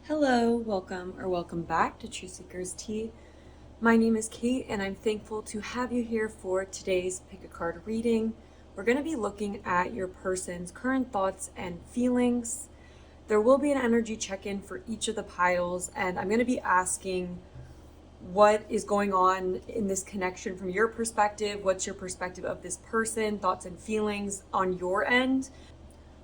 Hello, welcome back to True Seekers Tea. My name is Kate and I'm thankful to have you here for today's pick a card reading. We're going to be looking at your person's current thoughts and feelings. There will be an energy check-in for each of the piles, and I'm going to be asking what is going on in this connection from your perspective. What's your perspective of this person, thoughts and feelings on your end?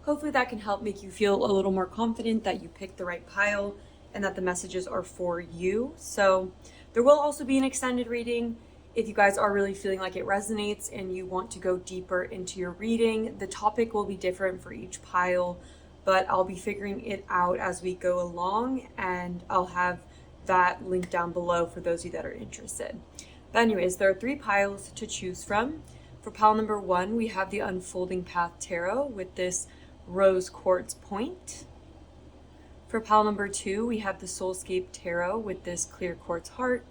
Hopefully that can help make you feel a little more confident that you picked the right pile and that the messages are for you. So there will also be an extended reading if you guys are really feeling like it resonates and you want to go deeper into your reading. The topic will be different for each pile, but I'll be figuring it out as we go along, and I'll have that link down below for those of you that are interested. But anyways, there are 3 piles to choose from. For pile number 1, we have the Unfolding Path Tarot with this rose quartz point. For pile number 2, we have the Soulscape Tarot with this clear quartz heart.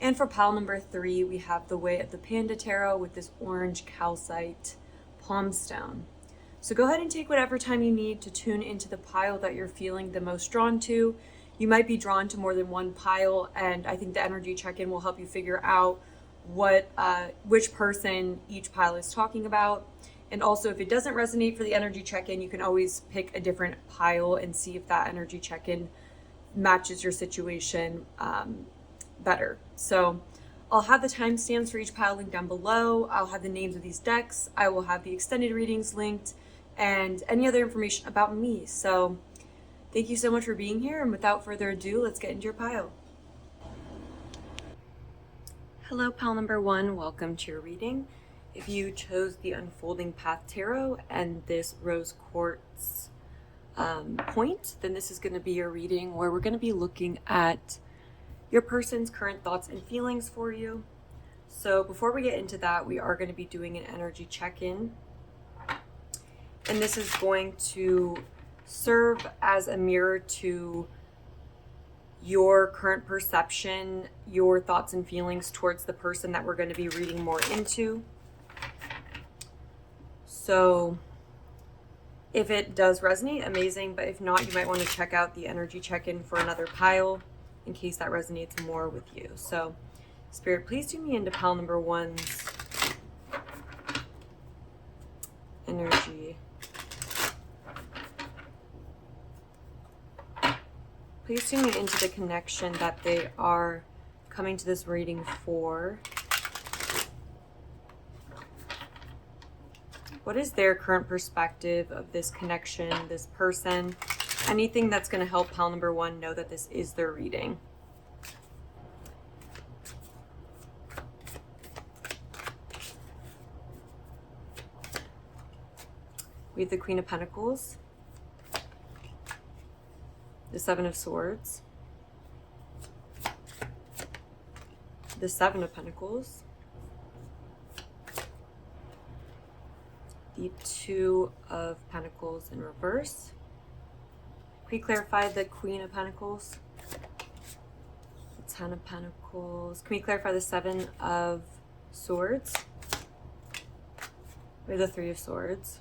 And for pile number 3, we have the Way of the Panda Tarot with this orange calcite palm stone. So go ahead and take whatever time you need to tune into the pile that you're feeling the most drawn to. You might be drawn to more than one pile, and I think the energy check-in will help you figure out which person each pile is talking about. And also, if it doesn't resonate for the energy check-in, you can always pick a different pile and see if that energy check-in matches your situation better. So I'll have the timestamps for each pile linked down below. I'll have the names of these decks. I will have the extended readings linked and any other information about me. So thank you so much for being here. And without further ado, let's get into your pile. Hello, pile number 1. Welcome to your reading. If you chose the Unfolding Path Tarot and this rose quartz point, then this is going to be your reading where we're going to be looking at your person's current thoughts and feelings for you. So before we get into that, we are going to be doing an energy check-in. And this is going to serve as a mirror to your current perception, your thoughts and feelings towards the person that we're going to be reading more into. So if it does resonate, amazing, but if not, you might want to check out the energy check-in for another pile in case that resonates more with you. So Spirit, please tune me into pile number 1's energy. Please tune me into the connection that they are coming to this reading for. What is their current perspective of this connection, this person? Anything that's going to help pile number 1 know that this is their reading. We have the Queen of Pentacles, the 7 of Swords, the 7 of Pentacles, the 2 of Pentacles in reverse. Can we clarify the Queen of Pentacles? The 10 of Pentacles. Can we clarify the 7 of Swords? We have the 3 of Swords.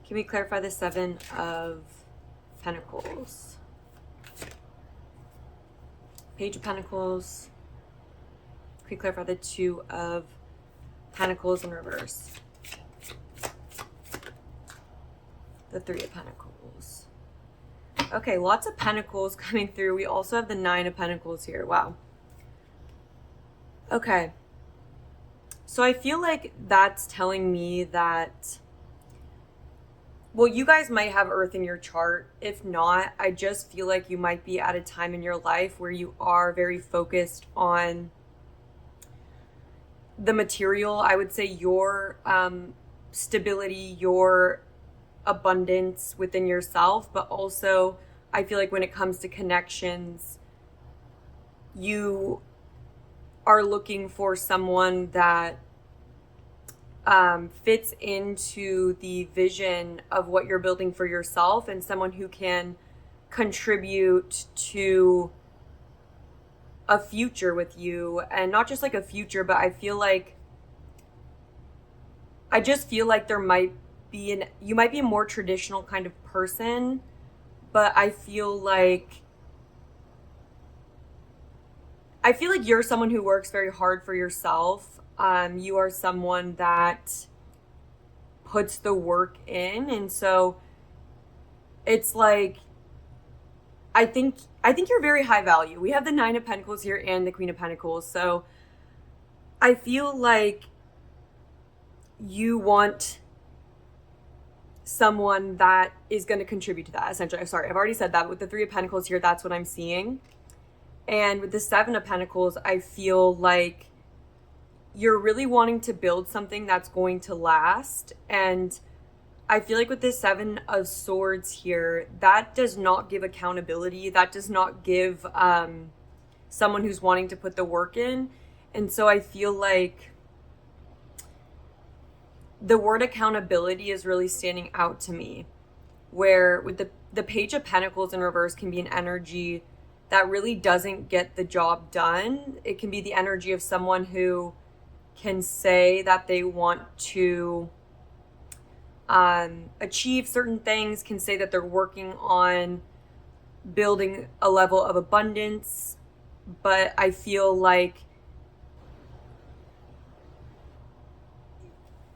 Can we clarify the 7 of Pentacles? Page of Pentacles. Can we clarify the 2 of Pentacles in reverse? The 3 of Pentacles. Okay, lots of Pentacles coming through. We also have the 9 of Pentacles here. Wow. Okay. So I feel like that's telling me that, well, you guys might have Earth in your chart. If not, I just feel like you might be at a time in your life where you are very focused on the material. I would say your stability, your abundance within yourself, but also I feel like when it comes to connections, you are looking for someone that fits into the vision of what you're building for yourself, and someone who can contribute to a future with you. And not just like a future, but I just feel like there might be you might be a more traditional kind of person, but I feel like you're someone who works very hard for yourself. You are someone that puts the work in, and so it's like I think you're very high value. We have the Nine of Pentacles here and the Queen of Pentacles, so I feel like you want someone that is going to contribute to that, essentially. Sorry, I've already said that. With the Three of Pentacles here, that's what I'm seeing. And with the Seven of Pentacles, I feel like you're really wanting to build something that's going to last. And I feel like with this Seven of Swords here, that does not give accountability. That does not give someone who's wanting to put the work in. And so I feel like the word accountability is really standing out to me, where with the Page of Pentacles in reverse can be an energy that really doesn't get the job done. It can be the energy of someone who can say that they want to achieve certain things, can say that they're working on building a level of abundance, but I feel like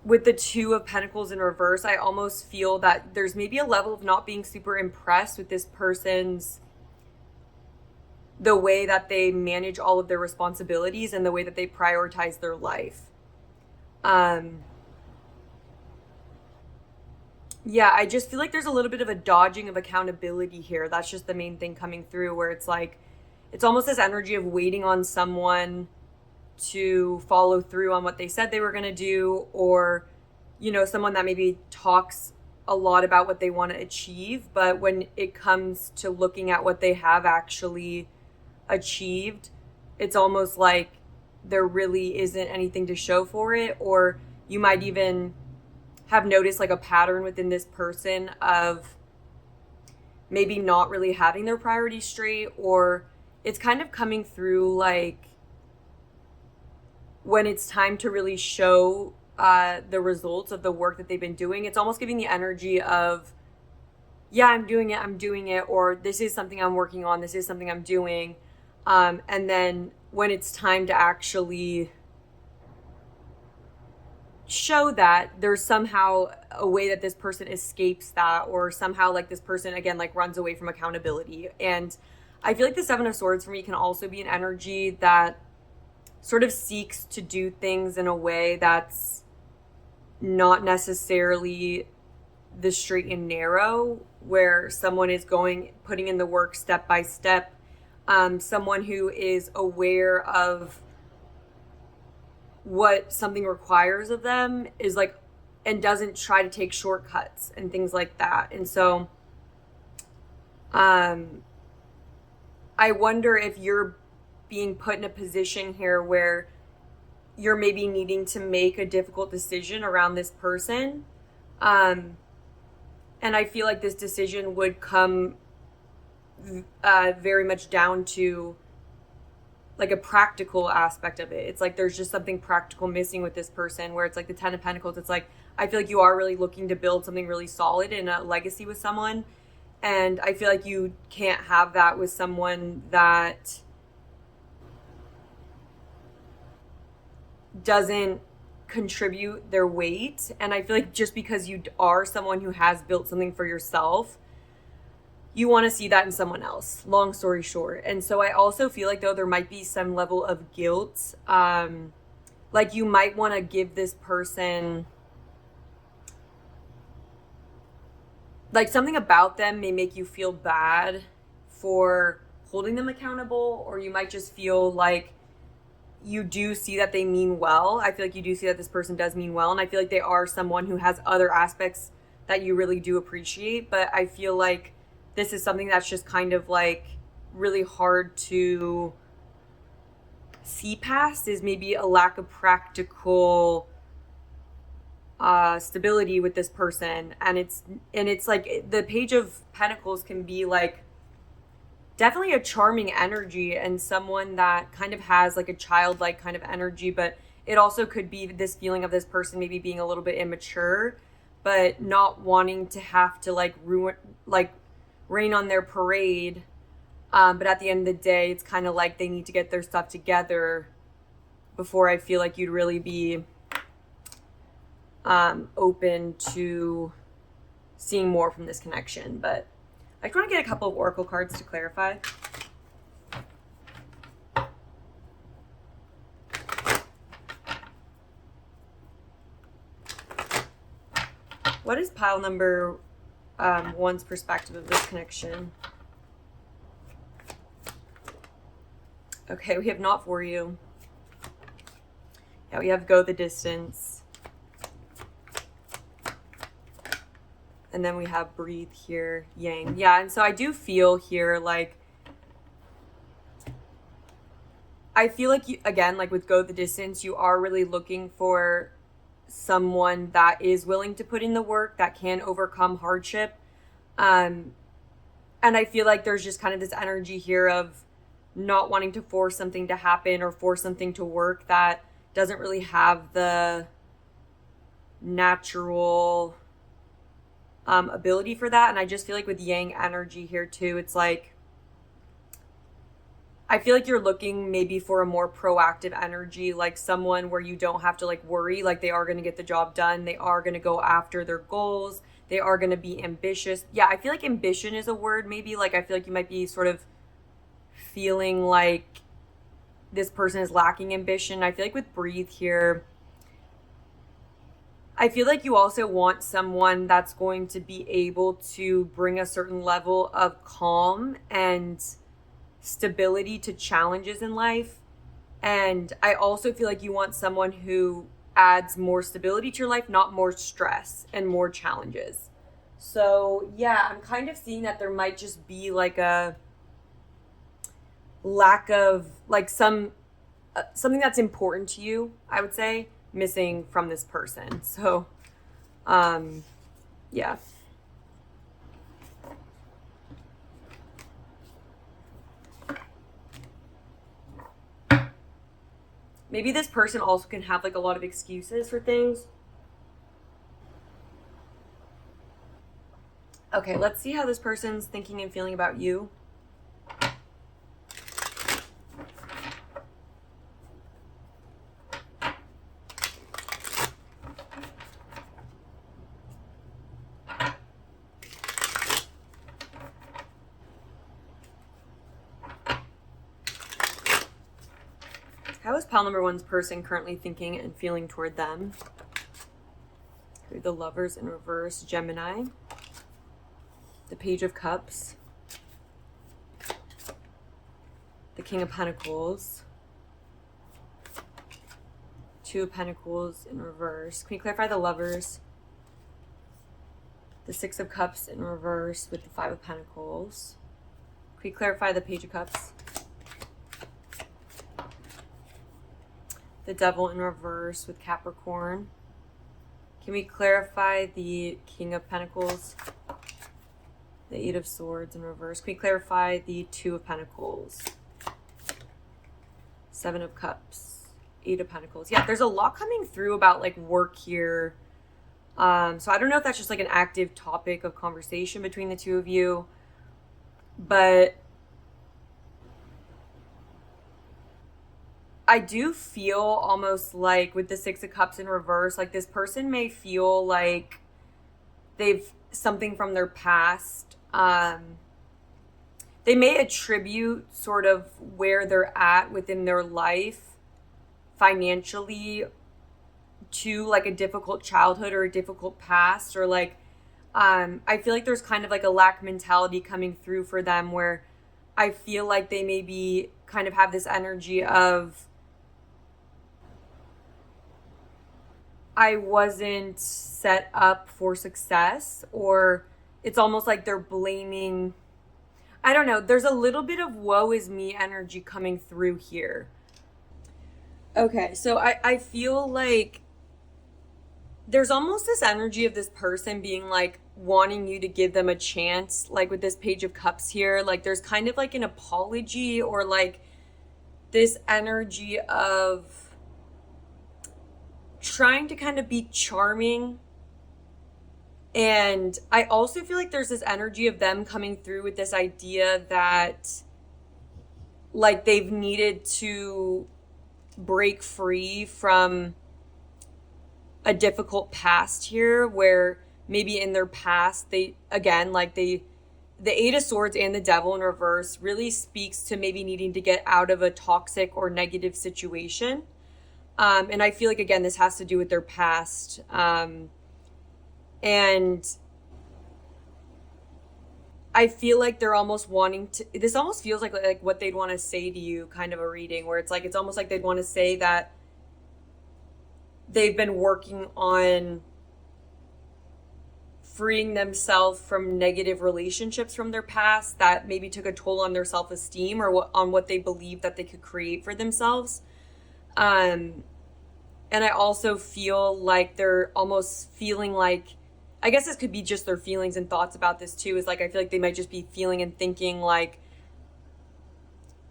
with the Two of Pentacles in reverse, I almost feel that there's maybe a level of not being super impressed with this person's the way that they manage all of their responsibilities and the way that they prioritize their life. Yeah, I just feel like there's a little bit of a dodging of accountability here. That's just the main thing coming through, where it's like, it's almost this energy of waiting on someone to follow through on what they said they were going to do, or, you know, someone that maybe talks a lot about what they want to achieve, but when it comes to looking at what they have actually achieved, it's almost like there really isn't anything to show for it. Or you might even have noticed like a pattern within this person of maybe not really having their priorities straight, or it's kind of coming through like when it's time to really show the results of the work that they've been doing, it's almost giving the energy of, yeah, I'm doing it, or this is something I'm working on, this is something I'm doing. And then when it's time to actually show that, there's somehow a way that this person escapes that, or somehow like this person, again, like runs away from accountability. And I feel like the Seven of Swords for me can also be an energy that sort of seeks to do things in a way that's not necessarily the straight and narrow, where someone is putting in the work step by step. Someone who is aware of what something requires of them is like, and doesn't try to take shortcuts and things like that. And so I wonder if you're being put in a position here where you're maybe needing to make a difficult decision around this person. And I feel like this decision would come very much down to like a practical aspect of it. It's like there's just something practical missing with this person, where it's like the Ten of Pentacles. It's like, I feel like you are really looking to build something really solid and a legacy with someone. And I feel like you can't have that with someone that doesn't contribute their weight. And I feel like just because you are someone who has built something for yourself, you want to see that in someone else, long story short. And so I also feel like, though, there might be some level of guilt. Like you might want to give this person, like something about them may make you feel bad for holding them accountable, or you might just feel like you do see that they mean well. I feel like you do see that this person does mean well. And I feel like they are someone who has other aspects that you really do appreciate. But I feel like this is something that's just kind of like really hard to see past, is maybe a lack of practical stability with this person. And it's like the Page of Pentacles can be like definitely a charming energy and someone that kind of has like a childlike kind of energy, but it also could be this feeling of this person maybe being a little bit immature, but not wanting to have to like rain on their parade. But at the end of the day, it's kind of like they need to get their stuff together before I feel like you'd really be open to seeing more from this connection. But I just want to get a couple of oracle cards to clarify. What is pile number one's perspective of this connection? Okay, we have not for you. Yeah, we have go the distance. And then we have breathe here, yang. Yeah, and so I do feel here like, I feel like you, again, like with go the distance, you are really looking for someone that is willing to put in the work, that can overcome hardship. And I feel like there's just kind of this energy here of not wanting to force something to happen or force something to work that doesn't really have the natural ability for that. And I just feel like with yang energy here too, it's like, I feel like you're looking maybe for a more proactive energy, like someone where you don't have to like worry, like they are going to get the job done. They are going to go after their goals. They are going to be ambitious. Yeah, I feel like ambition is a word. Maybe like, I feel like you might be sort of feeling like this person is lacking ambition. I feel like with breathe here, I feel like you also want someone that's going to be able to bring a certain level of calm and stability to challenges in life. And I also feel like you want someone who adds more stability to your life, not more stress and more challenges. So yeah, I'm kind of seeing that there might just be like a lack of like something that's important to you, I would say, missing from this person. So yeah. Maybe this person also can have like a lot of excuses for things. Okay, let's see how this person's thinking and feeling about you. How is pile number one's person currently thinking and feeling toward them? The Lovers in reverse, Gemini. The Page of Cups. The King of Pentacles. Two of Pentacles in reverse. Can you clarify the Lovers? The Six of Cups in reverse with the Five of Pentacles. Can you clarify the Page of Cups? The Devil in reverse with Capricorn. Can we clarify the King of Pentacles? The Eight of Swords in reverse. Can we clarify the Two of Pentacles? Seven of Cups. Eight of Pentacles. Yeah, there's a lot coming through about like work here. So I don't know if that's just like an active topic of conversation between the two of you, but I do feel almost like with the Six of Cups in reverse, like this person may feel like they've something from their past. They may attribute sort of where they're at within their life financially to like a difficult childhood or a difficult past, or like, I feel like there's kind of like a lack mentality coming through for them where I feel like they maybe kind of have this energy of, I wasn't set up for success, or it's almost like they're blaming, I don't know, there's a little bit of woe is me energy coming through here. Okay, so I feel like there's almost this energy of this person being like wanting you to give them a chance, like with this Page of Cups here, like there's kind of like an apology or like this energy of trying to kind of be charming And I also feel like there's this energy of them coming through with this idea that like they've needed to break free from a difficult past here, where maybe in their past they, again, like the Eight of Swords and the Devil in reverse really speaks to maybe needing to get out of a toxic or negative situation. And I feel like, again, this has to do with their past. And I feel like they're almost wanting to, this almost feels like what they'd want to say to you, kind of a reading where it's like, it's almost like they'd want to say that they've been working on freeing themselves from negative relationships from their past that maybe took a toll on their self-esteem or on what they believe that they could create for themselves. And I also feel like they're almost feeling like, I guess this could be just their feelings and thoughts about this too, is like, I feel like they might just be feeling and thinking like,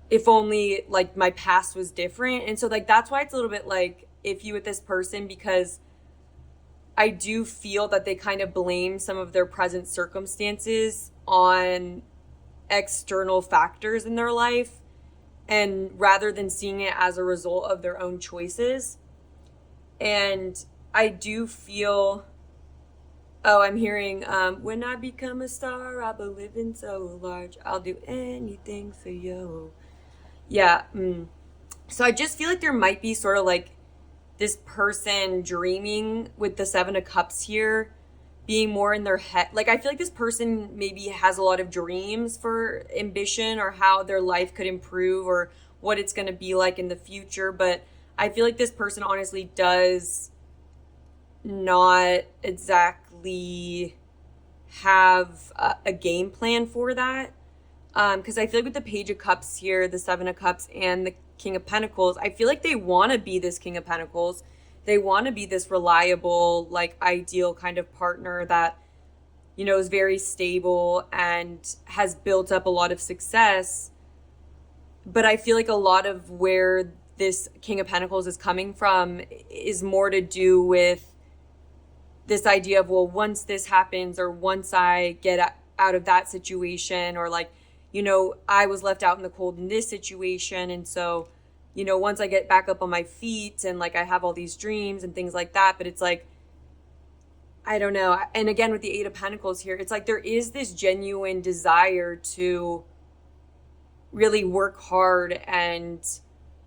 if only like my past was different. And so like, that's why it's a little bit like iffy with this person, because I do feel that they kind of blame some of their present circumstances on external factors in their life, and rather than seeing it as a result of their own choices. And I do feel, oh, I'm hearing, when I become a star, I'll be living so large, I'll do anything for you. Yeah. So I just feel like there might be sort of like this person dreaming with the Seven of Cups here, being more in their head. Like, I feel like this person maybe has a lot of dreams for ambition or how their life could improve or what it's going to be like in the future. But I feel like this person honestly does not exactly have a game plan for that. Because I feel like with the Page of Cups here, the Seven of Cups, and the King of Pentacles, I feel like they want to be this King of Pentacles. They want to be this reliable, like ideal kind of partner that, you know, is very stable and has built up a lot of success. But I feel like a lot of where this King of Pentacles is coming from is more to do with this idea of, well, once this happens, or once I get out of that situation, or like, you know, I was left out in the cold in this situation. And so, you know, once I get back up on my feet and like I have all these dreams and things like that. But it's like, I don't know. And again, with the Eight of Pentacles here, it's like there is this genuine desire to really work hard, and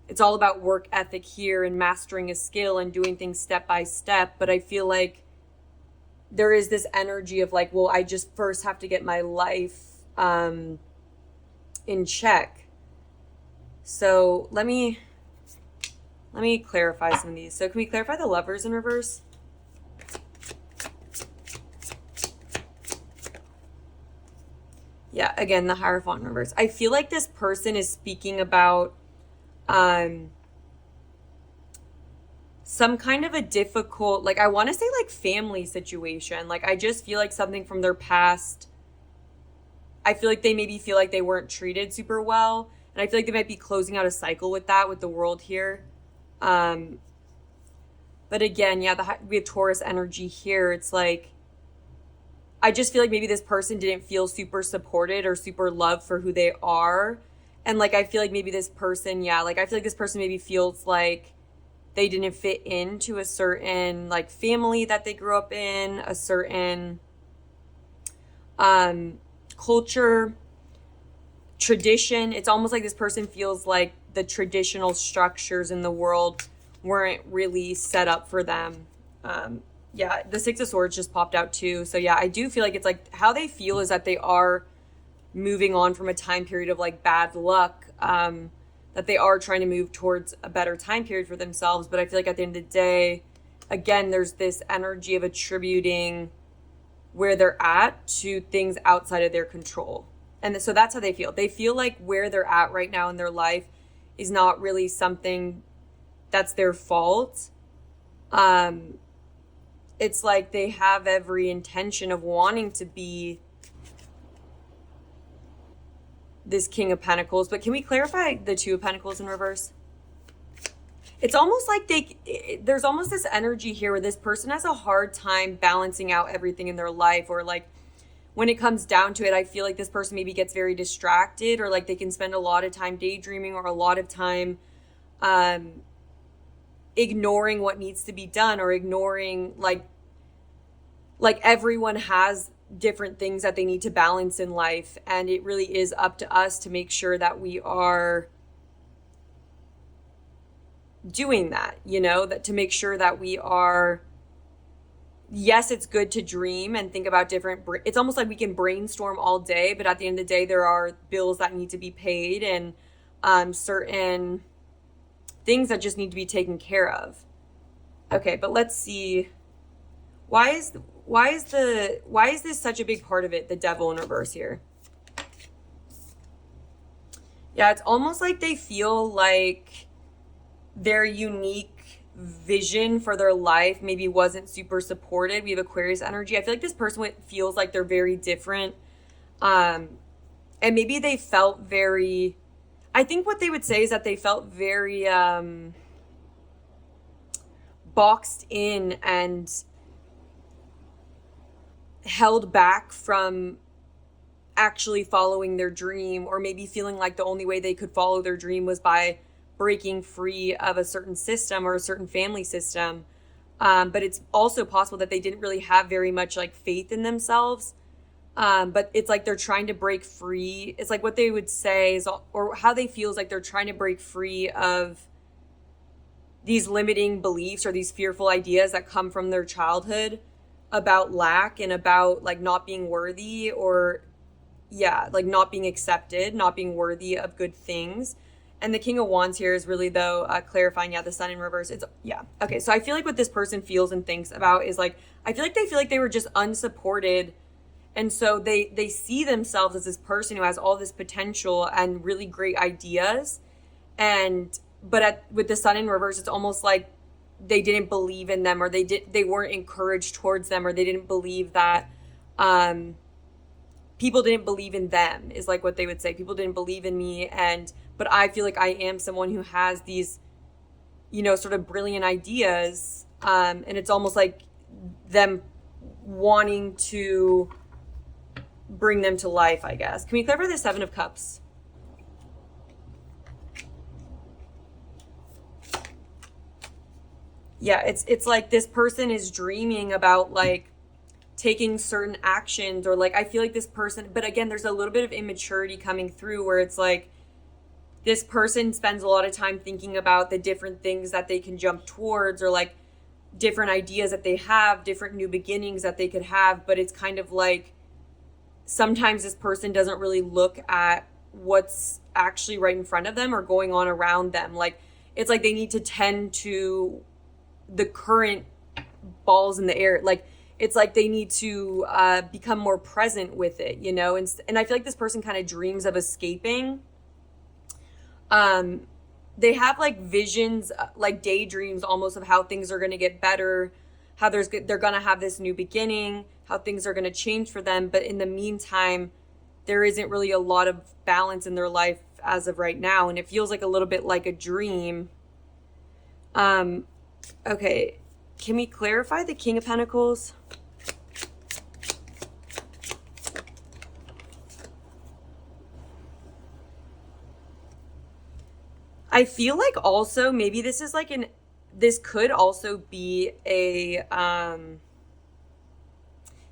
it's all about work ethic here and mastering a skill and doing things step by step. But I feel like there is this energy of like, well, I just first have to get my life in check. So let me clarify some of these. So can we clarify the Lovers in reverse? Yeah, again, the Hierophant in reverse. I feel like this person is speaking about some kind of a difficult, like I want to say like family situation. Like I just feel like something from their past. I feel like they maybe feel like they weren't treated super well. And I feel like they might be closing out a cycle with that, with the World here. But again, yeah, we have Taurus energy here. It's like, I just feel like maybe this person didn't feel super supported or super loved for who they are. And like, I feel like maybe this person, yeah, like I feel like this person maybe feels like they didn't fit into a certain like family that they grew up in, a certain culture, tradition. It's almost like this person feels like the traditional structures in the world weren't really set up for them. Yeah, the Six of Swords just popped out too. So yeah, I do feel like it's like how they feel is that they are moving on from a time period of like bad luck, that they are trying to move towards a better time period for themselves. But I feel like at the end of the day, again, there's this energy of attributing where they're at to things outside of their control. And so that's how they feel. They feel like where they're at right now in their life is not really something that's their fault. It's like they have every intention of wanting to be this King of Pentacles. But can we clarify the Two of Pentacles in reverse? It's almost like there's almost this energy here where this person has a hard time balancing out everything in their life, or like when it comes down to it, I feel like this person maybe gets very distracted, or like they can spend a lot of time daydreaming, or a lot of time ignoring what needs to be done, or ignoring like everyone has different things that they need to balance in life, and it really is up to us to make sure that we are doing that, you know, that to make sure that we are, yes, it's good to dream and think about different, it's almost like we can brainstorm all day, but at the end of the day, there are bills that need to be paid, and certain things that just need to be taken care of. Okay, but let's see. Why is this such a big part of it, the devil in reverse here? Yeah, it's almost like they feel like their unique vision for their life maybe wasn't super supported. We have Aquarius energy. I feel like this person feels like they're very different. And maybe they felt very, I think what they would say is that they felt very boxed in and held back from actually following their dream, or maybe feeling like the only way they could follow their dream was by breaking free of a certain system or a certain family system. But it's also possible that they didn't really have very much like faith in themselves. But it's like they're trying to break free. It's like what they would say is, or how they feel is like they're trying to break free of these limiting beliefs or these fearful ideas that come from their childhood about lack and about like not being worthy, or like not being accepted, not being worthy of good things. And the King of Wands here is really, though, clarifying, the Sun in reverse. Okay, so I feel like what this person feels and thinks about is like, I feel like they were just unsupported. And so they see themselves as this person who has all this potential and really great ideas. But with the Sun in reverse, it's almost like they didn't believe in them, or they weren't encouraged towards them, or they didn't believe that, people didn't believe in them, is like what they would say. People didn't believe in me, but I feel like I am someone who has these, you know, sort of brilliant ideas. And it's almost like them wanting to bring them to life, I guess. Can we clarify the Seven of Cups? Yeah, it's like this person is dreaming about like taking certain actions, or like I feel like this person, but again, there's a little bit of immaturity coming through where it's like this person spends a lot of time thinking about the different things that they can jump towards, or like different ideas that they have, different new beginnings that they could have. But it's kind of like sometimes this person doesn't really look at what's actually right in front of them or going on around them. Like it's like they need to tend to the current balls in the air. Like it's like they need to become more present with it, you know? And I feel like this person kind of dreams of escaping. They have like visions, like daydreams almost, of how things are going to get better, how they're going to have this new beginning, how things are going to change for them. But in the meantime, there isn't really a lot of balance in their life as of right now. And it feels like a little bit like a dream. Okay. Can we clarify the King of Pentacles? I feel like also maybe this is like this could also be a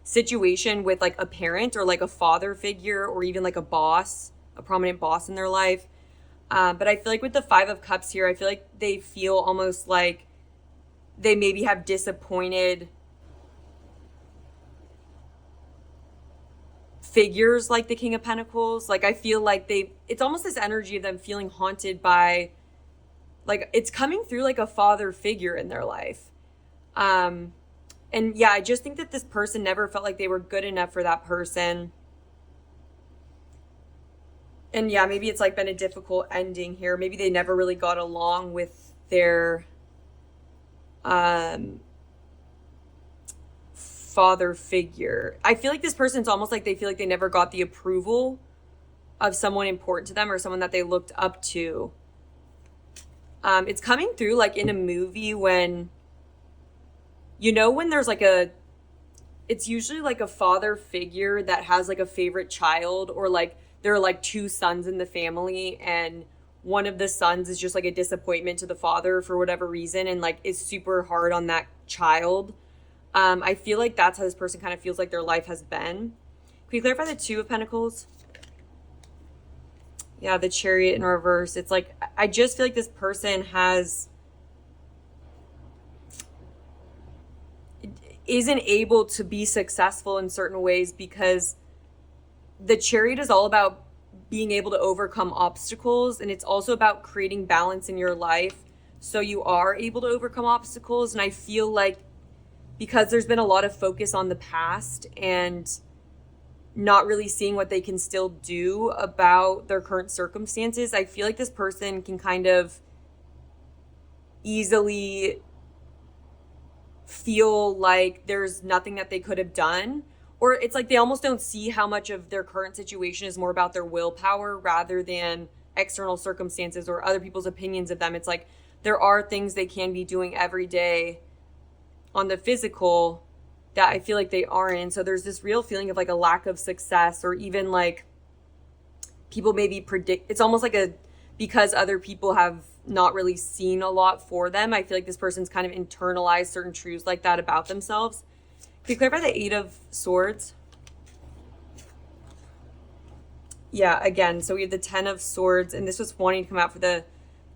situation with like a parent, or like a father figure, or even like a boss, a prominent boss in their life. But I feel like with the Five of Cups here, I feel like they feel almost like they maybe have disappointed figures like the King of Pentacles. Like I feel like it's almost this energy of them feeling haunted by, like it's coming through like a father figure in their life. And yeah, I just think that this person never felt like they were good enough for that person. And yeah, maybe it's like been a difficult ending here. Maybe they never really got along with their father figure. I feel like this person's almost like they feel like they never got the approval of someone important to them, or someone that they looked up to. It's coming through like in a movie when, when there's like it's usually like a father figure that has like a favorite child, or like there are like two sons in the family, and one of the sons is just like a disappointment to the father for whatever reason, and like is super hard on that child. I feel like that's how this person kind of feels like their life has been. Can we clarify the Two of Pentacles? Yeah, the Chariot in reverse. It's like, I just feel like this person isn't able to be successful in certain ways, because the Chariot is all about being able to overcome obstacles, and it's also about creating balance in your life so you are able to overcome obstacles. And I feel like because there's been a lot of focus on the past and not really seeing what they can still do about their current circumstances, I feel like this person can kind of easily feel like there's nothing that they could have done, or it's like they almost don't see how much of their current situation is more about their willpower rather than external circumstances or other people's opinions of them. It's like there are things they can be doing every day on the physical that I feel like they aren't. So there's this real feeling of like a lack of success, or even like people maybe predict, it's almost like because other people have not really seen a lot for them, I feel like this person's kind of internalized certain truths like that about themselves. Can you clarify the Eight of Swords? Yeah, again, so we have the Ten of Swords, and this was wanting to come out for the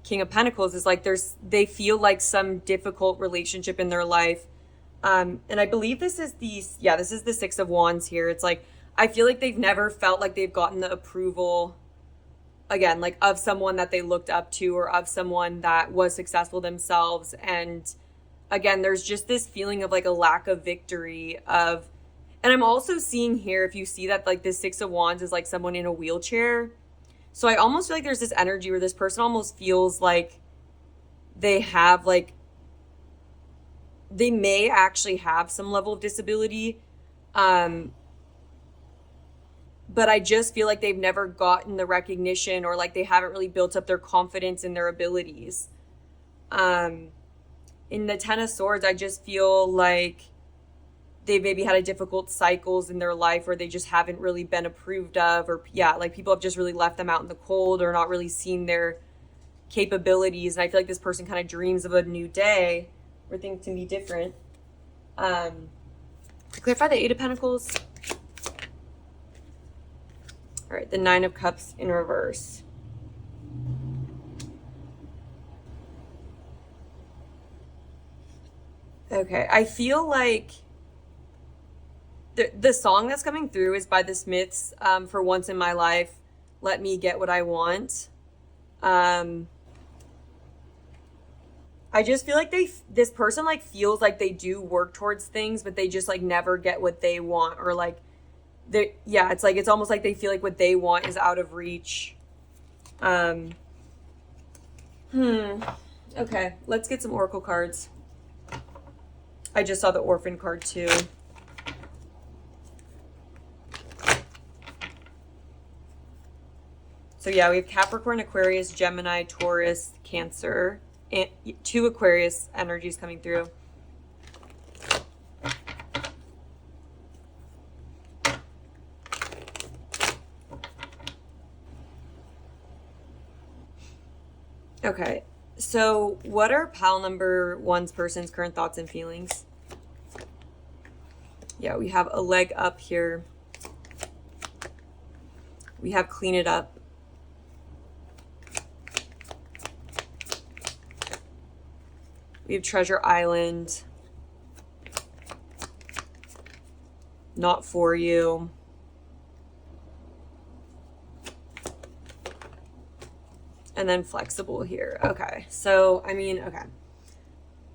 King of Pentacles, is like they feel like some difficult relationship in their life. And I believe this is the Six of Wands here. It's like, I feel like they've never felt like they've gotten the approval, again, like of someone that they looked up to, or of someone that was successful themselves. And again, there's just this feeling of like a lack of victory of, and I'm also seeing here, if you see that like this Six of Wands is like someone in a wheelchair. So I almost feel like there's this energy where this person almost feels like they have like, they may actually have some level of disability. But I just feel like they've never gotten the recognition, or like they haven't really built up their confidence in their abilities. In the Ten of Swords, I just feel like they maybe had a difficult cycles in their life where they just haven't really been approved of, or like people have just really left them out in the cold, or not really seen their capabilities. And I feel like this person kind of dreams of a new day where things can be different. To clarify the Eight of Pentacles. All right, the Nine of Cups in reverse. Okay, I feel like the song that's coming through is by the Smiths, For Once in My Life, Let Me Get What I Want. I just feel like this person like feels like they do work towards things, but they just like never get what they want, or like it's like, it's almost like they feel like what they want is out of reach. Okay, let's get some oracle cards. I just saw the Orphan card too. So yeah, we have Capricorn, Aquarius, Gemini, Taurus, Cancer, and 2 Aquarius energies coming through. Okay, so what are pile number 1's person's current thoughts and feelings? Yeah, we have a leg up here. We have clean it up. We have Treasure Island. Not for you. And then flexible here. Okay. So, I mean, okay.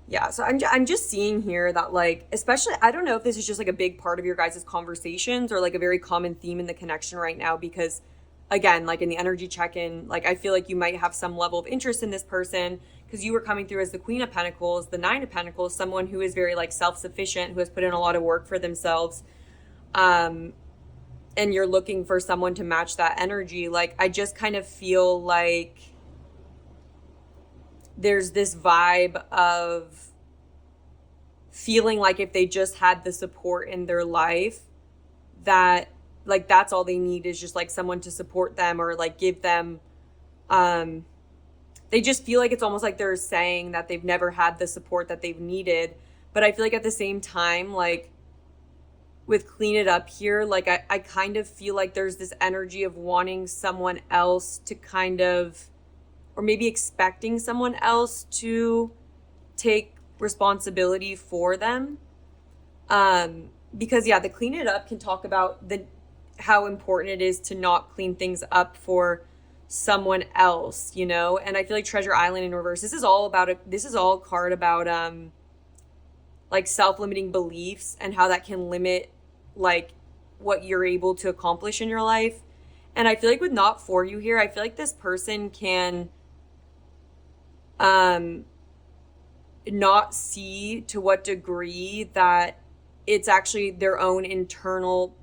Yeah. So I'm just seeing here that like, especially, I don't know if this is just like a big part of your guys' conversations, or like a very common theme in the connection right now, because again, like in the energy check-in, like I feel like you might have some level of interest in this person, because you were coming through as the Queen of Pentacles, the Nine of Pentacles, someone who is very like self-sufficient, who has put in a lot of work for themselves. And you're looking for someone to match that energy. Like, I just kind of feel like there's this vibe of feeling like if they just had the support in their life, that like that's all they need is just like someone to support them or like give them, they just feel like it's almost like they're saying that they've never had the support that they've needed. But I feel like at the same time, like with clean it up here, like I kind of feel like there's this energy of wanting someone else to kind of, or maybe expecting someone else to take responsibility for them. Because yeah, the clean it up can talk about how important it is to not clean things up for someone else, you know? And I feel like Treasure Island in reverse, this is all card about like self-limiting beliefs and how that can limit like what you're able to accomplish in your life. And I feel like with not for you here, I feel like this person can not see to what degree that it's actually their own internal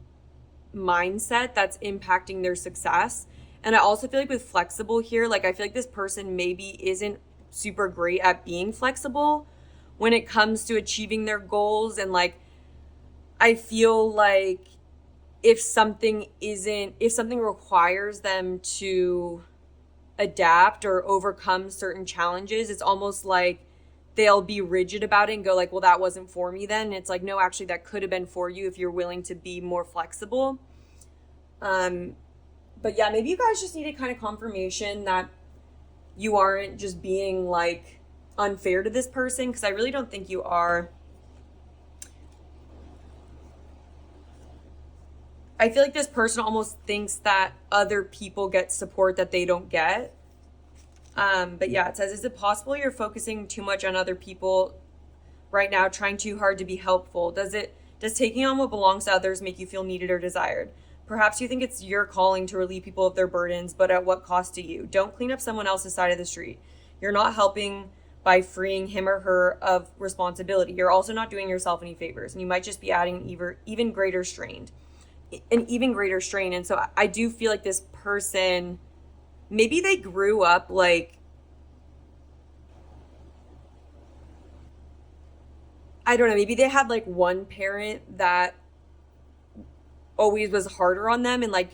mindset that's impacting their success. And I also feel like with flexible here, like I feel like this person maybe isn't super great at being flexible when it comes to achieving their goals. And like I feel like if something requires them to adapt or overcome certain challenges, it's almost like they'll be rigid about it and go like, well, that wasn't for me then. And it's like, no, actually that could have been for you if you're willing to be more flexible. But yeah, maybe you guys just needed kind of confirmation that you aren't just being like unfair to this person, because I really don't think you are. I feel like this person almost thinks that other people get support that they don't get. But yeah, it says, is it possible you're focusing too much on other people right now, trying too hard to be helpful? Does taking on what belongs to others make you feel needed or desired? Perhaps you think it's your calling to relieve people of their burdens, but at what cost to you? Don't clean up someone else's side of the street. You're not helping by freeing him or her of responsibility. You're also not doing yourself any favors, and you might just be adding an even greater strain. And so I do feel like this person, maybe they grew up like, I don't know, maybe they had like one parent that always was harder on them and like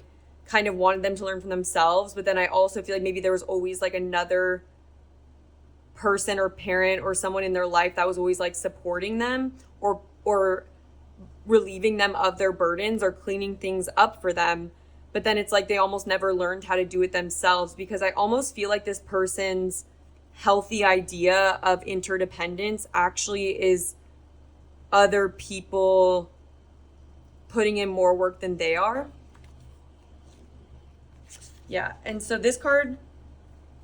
kind of wanted them to learn from themselves. But then I also feel like maybe there was always like another person or parent or someone in their life that was always like supporting them or relieving them of their burdens or cleaning things up for them. But then it's like they almost never learned how to do it themselves, because I almost feel like this person's healthy idea of interdependence actually is other people putting in more work than they are. Yeah, and so this card,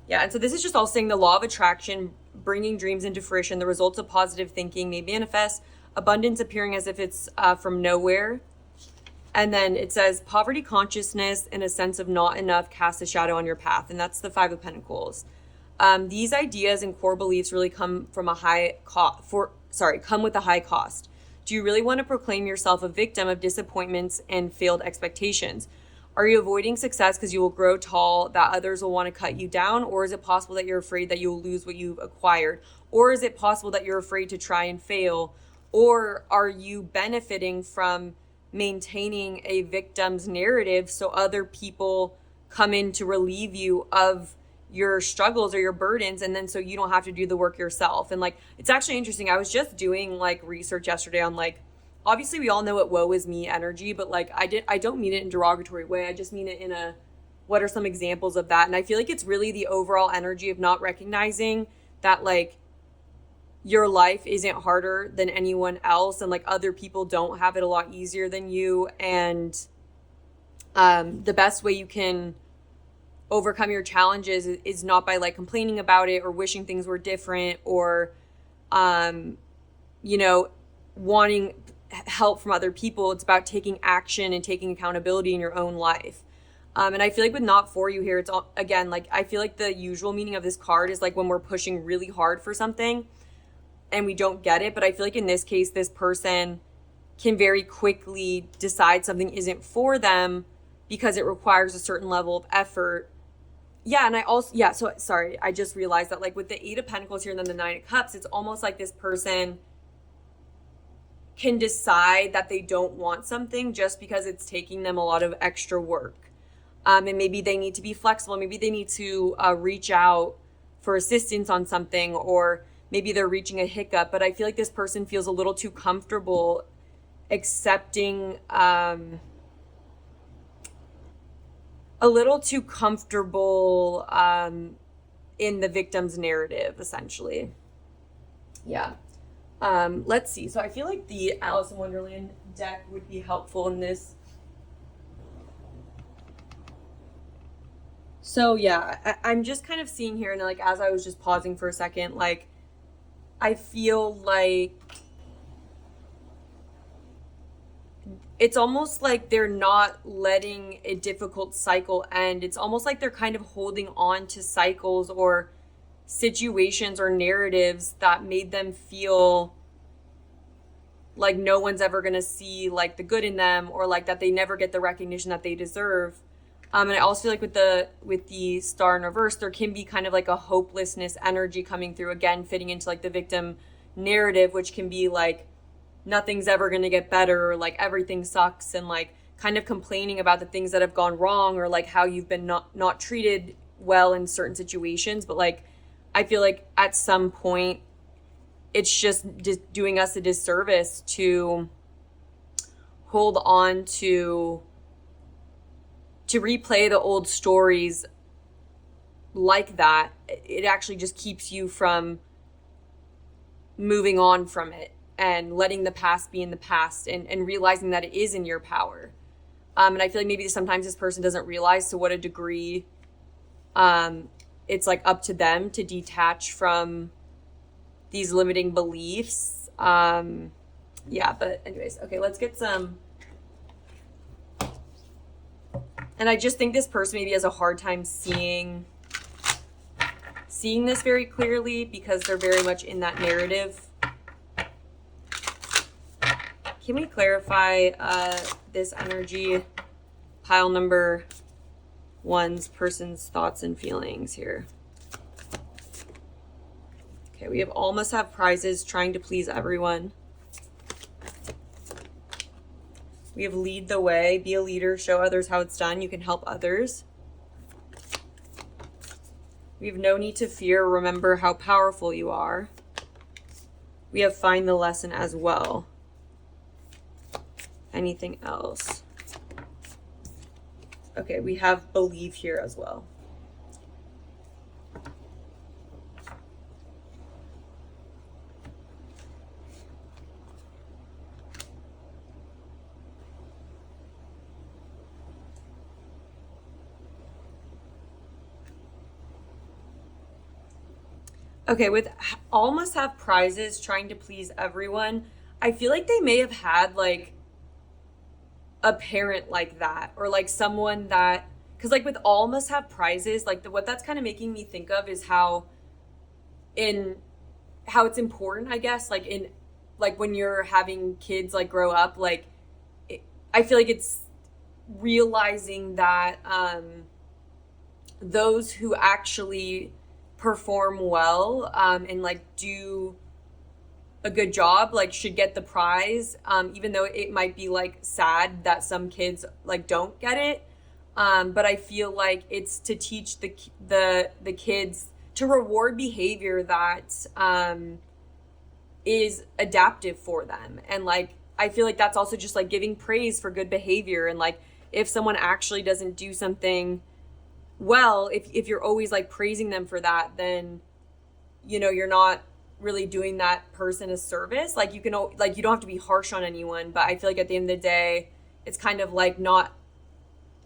and so this is just all saying the law of attraction, bringing dreams into fruition, the results of positive thinking may manifest, abundance appearing as if it's from nowhere. And then it says poverty consciousness and a sense of not enough cast a shadow on your path. And that's the Five of Pentacles. These ideas and core beliefs really come from a high come with a high cost. Do you really want to proclaim yourself a victim of disappointments and failed expectations? Are you avoiding success because you will grow tall, that others will want to cut you down? Or is it possible that you're afraid that you'll lose what you've acquired? Or is it possible that you're afraid to try and fail? Or are you benefiting from maintaining a victim's narrative so other people come in to relieve you of your struggles or your burdens, and then so you don't have to do the work yourself? And like, it's actually interesting. I was just doing like research yesterday on like, obviously we all know what woe is me energy, but like I don't mean it in a derogatory way. I just mean it in a, what are some examples of that? And I feel like it's really the overall energy of not recognizing that like your life isn't harder than anyone else, and like other people don't have it a lot easier than you. And the best way you can overcome your challenges is not by like complaining about it or wishing things were different or wanting help from other people. It's about taking action and taking accountability in your own life. And I feel like with not for you here, it's all, again, like I feel like the usual meaning of this card is like when we're pushing really hard for something and we don't get it. But I feel like in this case, this person can very quickly decide something isn't for them because it requires a certain level of effort. Yeah, and I also, yeah, so sorry, I just realized that like with the Eight of Pentacles here and then the Nine of Cups, it's almost like this person can decide that they don't want something just because it's taking them a lot of extra work. And maybe they need to be flexible. Maybe they need to reach out for assistance on something, or maybe they're reaching a hiccup. But I feel like this person feels a little too comfortable accepting, in the victim's narrative, essentially. Yeah. Let's see. So I feel like the Alice in Wonderland deck would be helpful in this. So yeah, I'm just kind of seeing here, and like as I was just pausing for a second, like I feel like it's almost like they're not letting a difficult cycle end. It's almost like they're kind of holding on to cycles or situations or narratives that made them feel like no one's ever going to see like the good in them, or like that they never get the recognition that they deserve. And I also feel like with the Star in reverse, there can be kind of like a hopelessness energy coming through, again fitting into like the victim narrative, which can be like nothing's ever going to get better, or like everything sucks, and like kind of complaining about the things that have gone wrong, or like how you've been not treated well in certain situations. But like I feel like at some point it's just doing us a disservice to hold on to replay the old stories like that. It actually just keeps you from moving on from it and letting the past be in the past, and realizing that it is in your power. And I feel like maybe sometimes this person doesn't realize to what a degree it's like up to them to detach from these limiting beliefs. Yeah, but anyways, okay, let's get some. And I just think this person maybe has a hard time seeing this very clearly, because they're very much in that narrative. Can we clarify this energy? Pile number one's person's thoughts and feelings here. Okay, we have all must have prizes, trying to please everyone. We have lead the way, be a leader, show others how it's done, you can help others. We have no need to fear, remember how powerful you are. We have find the lesson as well. Anything else? Okay, we have believe here as well. Okay, with all must have prizes, trying to please everyone, I feel like they may have had like a parent like that, or like someone that, because like with all must have prizes, like what that's kind of making me think of is how it's important, I guess, like in like when you're having kids like grow up, like I feel like it's realizing that those who actually perform well and like do a good job like should get the prize, even though it might be like sad that some kids like don't get it, but I feel like it's to teach the kids to reward behavior that is adaptive for them. And like I feel like that's also just like giving praise for good behavior. And like if someone actually doesn't do something well, if you're always like praising them for that, then you know you're not really doing that person a service. Like you can, like you don't have to be harsh on anyone, but I feel like at the end of the day it's kind of like not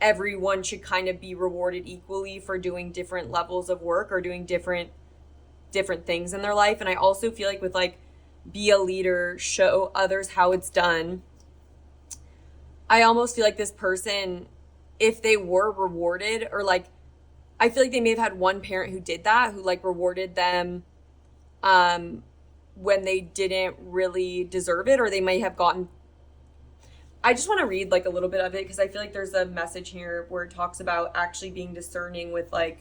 everyone should kind of be rewarded equally for doing different levels of work or doing different things in their life. And I also feel like with like be a leader, show others how it's done, I almost feel like this person, if they were rewarded, or like I feel like they may have had one parent who did that, who like rewarded them when they didn't really deserve it, or they may have gotten. I just want to read like a little bit of it because I feel like there's a message here where it talks about actually being discerning with like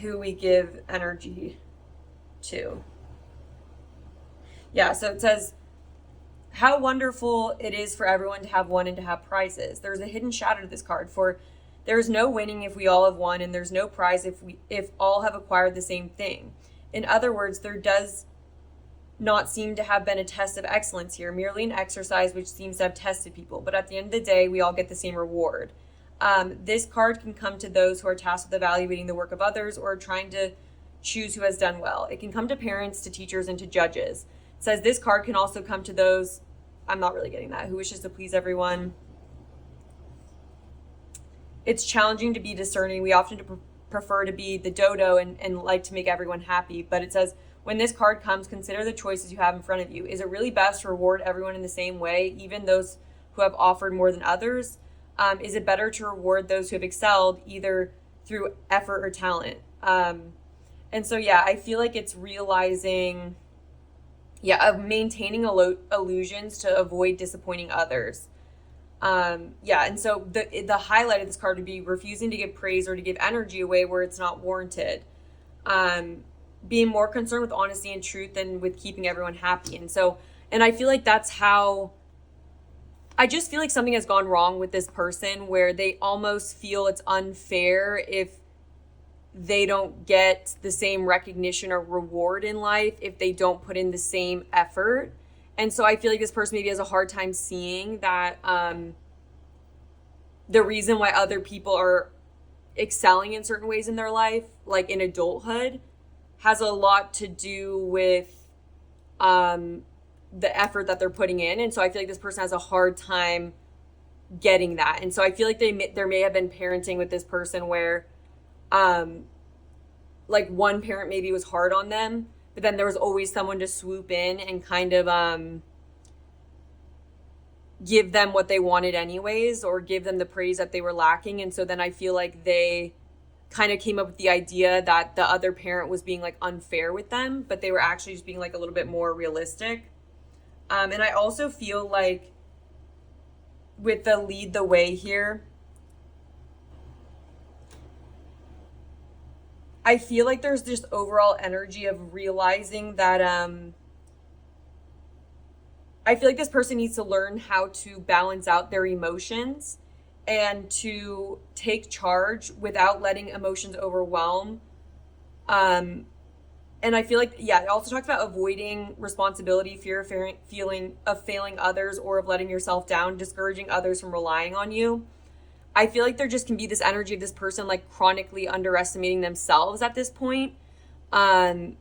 who we give energy to. Yeah, so it says, how wonderful it is for everyone to have won and to have prizes. There's a hidden shadow to this card, for there's no winning if we all have won, and there's no prize if all have acquired the same thing. In other words, there does not seem to have been a test of excellence here, merely an exercise which seems to have tested people. But at the end of the day, we all get the same reward. This card can come to those who are tasked with evaluating the work of others or trying to choose who has done well. It can come to parents, to teachers, and to judges. It says this card can also come to those, I'm not really getting that, who wishes to please everyone. It's challenging to be discerning. We often prefer to be the dodo and like to make everyone happy. But it says, when this card comes, consider the choices you have in front of you. Is it really best to reward everyone in the same way, even those who have offered more than others? Is it better to reward those who have excelled either through effort or talent? And so, yeah, I feel like it's realizing, of maintaining illusions to avoid disappointing others. And so the highlight of this card would be refusing to give praise or to give energy away where it's not warranted. Being more concerned with honesty and truth than with keeping everyone happy. And I feel like that's how, I just feel like something has gone wrong with this person where they almost feel it's unfair if they don't get the same recognition or reward in life if they don't put in the same effort. And so I feel like this person maybe has a hard time seeing that the reason why other people are excelling in certain ways in their life, like in adulthood, has a lot to do with the effort that they're putting in. And so I feel like this person has a hard time getting that. And so I feel like there may have been parenting with this person where like one parent maybe was hard on them, but then there was always someone to swoop in and kind of give them what they wanted anyways, or give them the praise that they were lacking. And so then I feel like they kind of came up with the idea that the other parent was being like unfair with them, but they were actually just being like a little bit more realistic. And I also feel like with the lead the way here, I feel like there's just overall energy of realizing that I feel like this person needs to learn how to balance out their emotions and to take charge without letting emotions overwhelm. And I feel like, it also talks about avoiding responsibility, fear of failing others, or of letting yourself down, discouraging others from relying on you. I feel like there just can be this energy of this person like chronically underestimating themselves at this point. And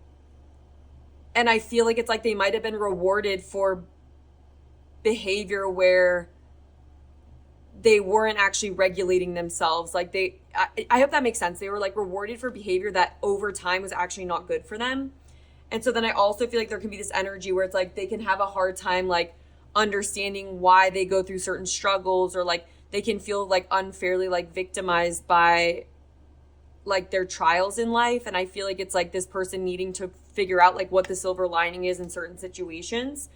I feel like it's like they might have been rewarded for behavior where they weren't actually regulating themselves. Like I hope that makes sense. They were like rewarded for behavior that over time was actually not good for them. And so then I also feel like there can be this energy where it's like they can have a hard time like understanding why they go through certain struggles, or like they can feel like unfairly like victimized by like their trials in life. And I feel like it's like this person needing to figure out like what the silver lining is in certain situations,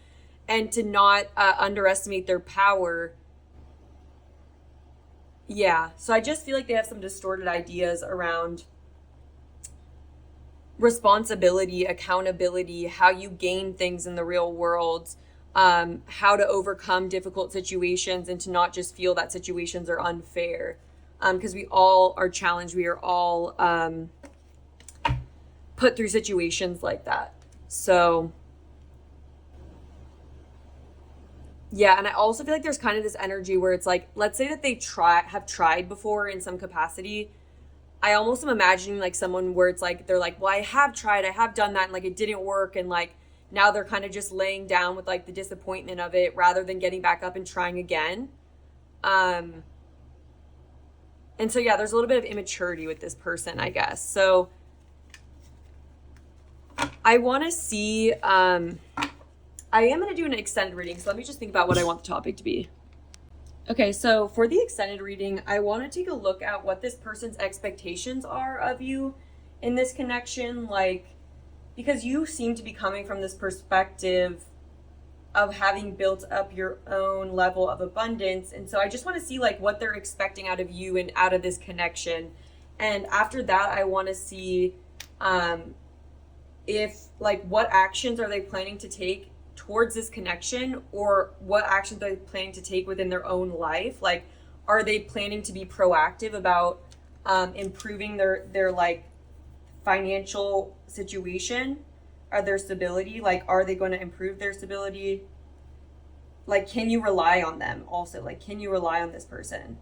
and to not underestimate their power. Yeah, so I just feel like they have some distorted ideas around responsibility, accountability, how you gain things in the real world, how to overcome difficult situations, and to not just feel that situations are unfair. Because we all are challenged. We are all put through situations like that. So yeah, and I also feel like there's kind of this energy where it's like, let's say that they have tried before in some capacity. I almost am imagining like someone where it's like, they're like, well, I have tried, I have done that, and like it didn't work, and like now they're kind of just laying down with like the disappointment of it rather than getting back up and trying again. And so yeah, there's a little bit of immaturity with this person, I guess. So I want to see, I am going to do an extended reading, so let me just think about what I want the topic to be. Okay, so for the extended reading, I want to take a look at what this person's expectations are of you in this connection, like, because you seem to be coming from this perspective of having built up your own level of abundance. And so I just want to see like what they're expecting out of you and out of this connection. And after that, I want to see if, like, what actions are they planning to take towards this connection, or what actions are they planning to take within their own life. Like, are they planning to be proactive about improving their like financial situation, or their stability? Like, are they going to improve their stability? Like, can you rely on them also? Like, can you rely on this person?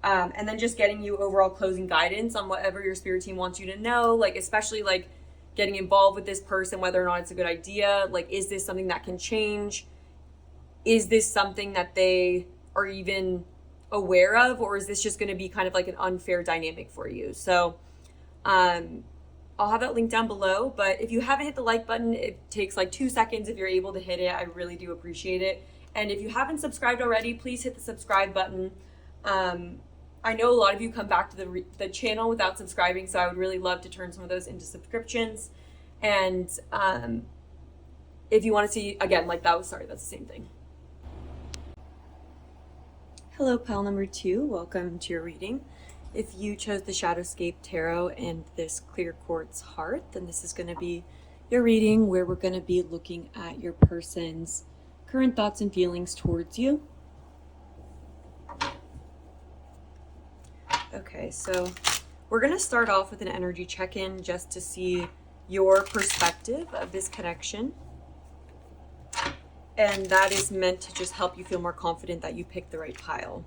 And then just getting you overall closing guidance on whatever your spirit team wants you to know, like, especially like getting involved with this person, whether or not it's a good idea. Like, is this something that can change? Is this something that they are even aware of, or is this just going to be kind of like an unfair dynamic for you? So I'll have that link down below, but if you haven't hit the like button, it takes like 2 seconds. If you're able to hit it, I really do appreciate it. And if you haven't subscribed already, please hit the subscribe button. I know a lot of you come back to the channel without subscribing, so I would really love to turn some of those into subscriptions. And if you want to see, again, like that was, sorry, that's the same thing. Hello, pile number 2. Welcome to your reading. If you chose the Shadowscape Tarot and this clear quartz heart, then this is going to be your reading, where we're going to be looking at your person's current thoughts and feelings towards you. Okay, so we're going to start off with an energy check-in just to see your perspective of this connection. And that is meant to just help you feel more confident that you picked the right pile.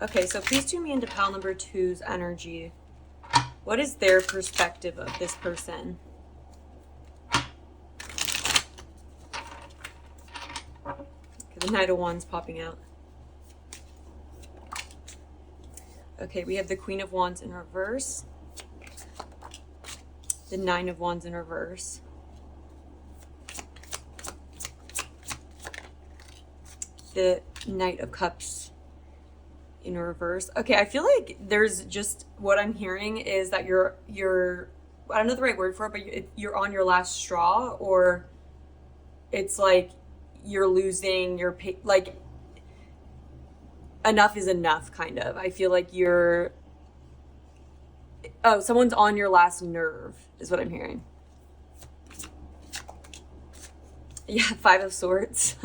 Okay, so please tune me into pile number 2's energy. What is their perspective of this person? Okay, the Knight of Wands popping out. Okay, we have the Queen of Wands in reverse. The Nine of Wands in reverse. The Knight of Cups in reverse. Okay, I feel like there's just, what I'm hearing is that you're I don't know the right word for it, but you're on your last straw, or it's like you're losing your like enough is enough, kind of. I feel like someone's on your last nerve is what I'm hearing. Yeah, 5 of Swords.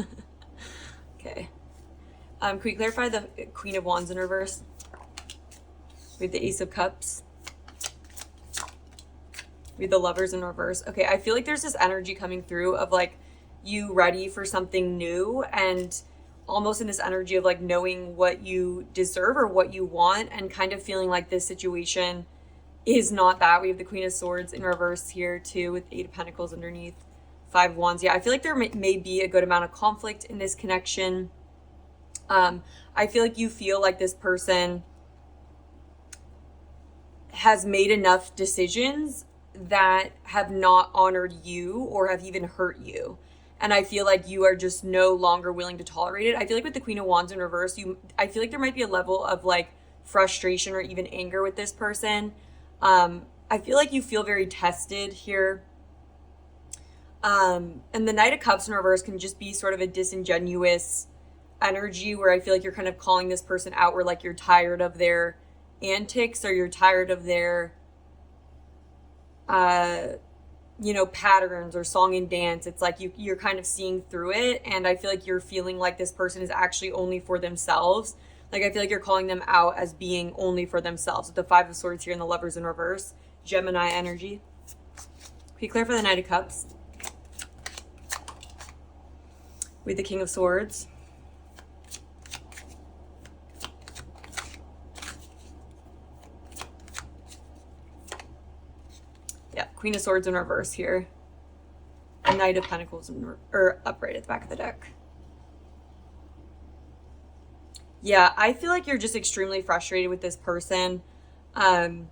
Okay. Can we clarify the Queen of Wands in reverse? We have the Ace of Cups. We have the Lovers in reverse. Okay, I feel like there's this energy coming through of like you ready for something new, and almost in this energy of like knowing what you deserve or what you want, and kind of feeling like this situation is not that. We have the Queen of Swords in reverse here too, with 8 of Pentacles underneath, 5 of Wands. Yeah, I feel like there may be a good amount of conflict in this connection. I feel like you feel like this person has made enough decisions that have not honored you or have even hurt you. And I feel like you are just no longer willing to tolerate it. I feel like with the Queen of Wands in reverse, I feel like there might be a level of like frustration or even anger with this person. I feel like you feel very tested here. And the Knight of Cups in reverse can just be sort of a disingenuous energy, where I feel like you're kind of calling this person out, where like you're tired of their antics, or you're tired of their patterns or song and dance. It's like you're kind of seeing through it, and I feel like you're feeling like this person is actually only for themselves. Like, I feel like you're calling them out as being only for themselves. With the 5 of Swords here and the Lovers in reverse, Gemini energy. Can you clarify the Knight of Cups? With the King of Swords. Yeah, Queen of Swords in reverse here. A Knight of Pentacles upright at the back of the deck. Yeah, I feel like you're just extremely frustrated with this person. I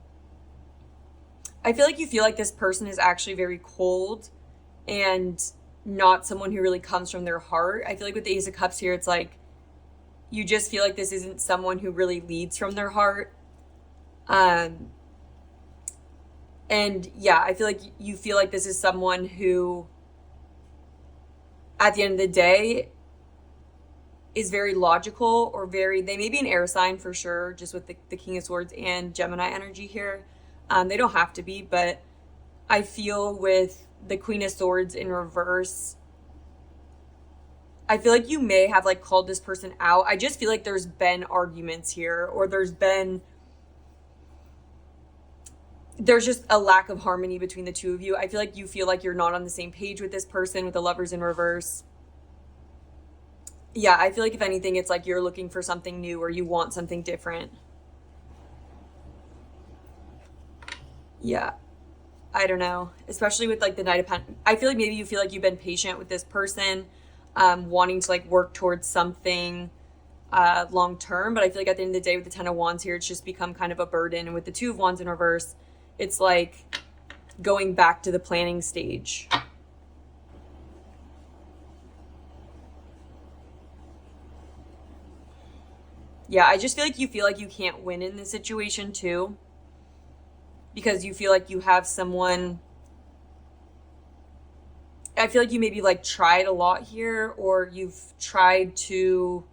feel like you feel like this person is actually very cold and not someone who really comes from their heart. I feel like with the Ace of Cups here, it's like you just feel like this isn't someone who really leads from their heart. And yeah, I feel like you feel like this is someone who at the end of the day is very logical, or they may be an air sign for sure, just with the King of Swords and Gemini energy here. They don't have to be, but I feel with the Queen of Swords in reverse, I feel like you may have like called this person out. I just feel like there's been arguments here, or there's just a lack of harmony between the two of you. I feel like you feel like you're not on the same page with this person, with the Lovers in reverse. Yeah, I feel like if anything, it's like you're looking for something new, or you want something different. Yeah, I don't know. Especially with like the Knight of Pentacles. I feel like maybe you feel like you've been patient with this person, wanting to like work towards something long term. But I feel like at the end of the day, with the Ten of Wands here, it's just become kind of a burden. And with the Two of Wands in reverse, it's like going back to the planning stage. Yeah, I just feel like you can't win in this situation too, because you feel like you have someone. I feel like you maybe like tried a lot here, or you've tried to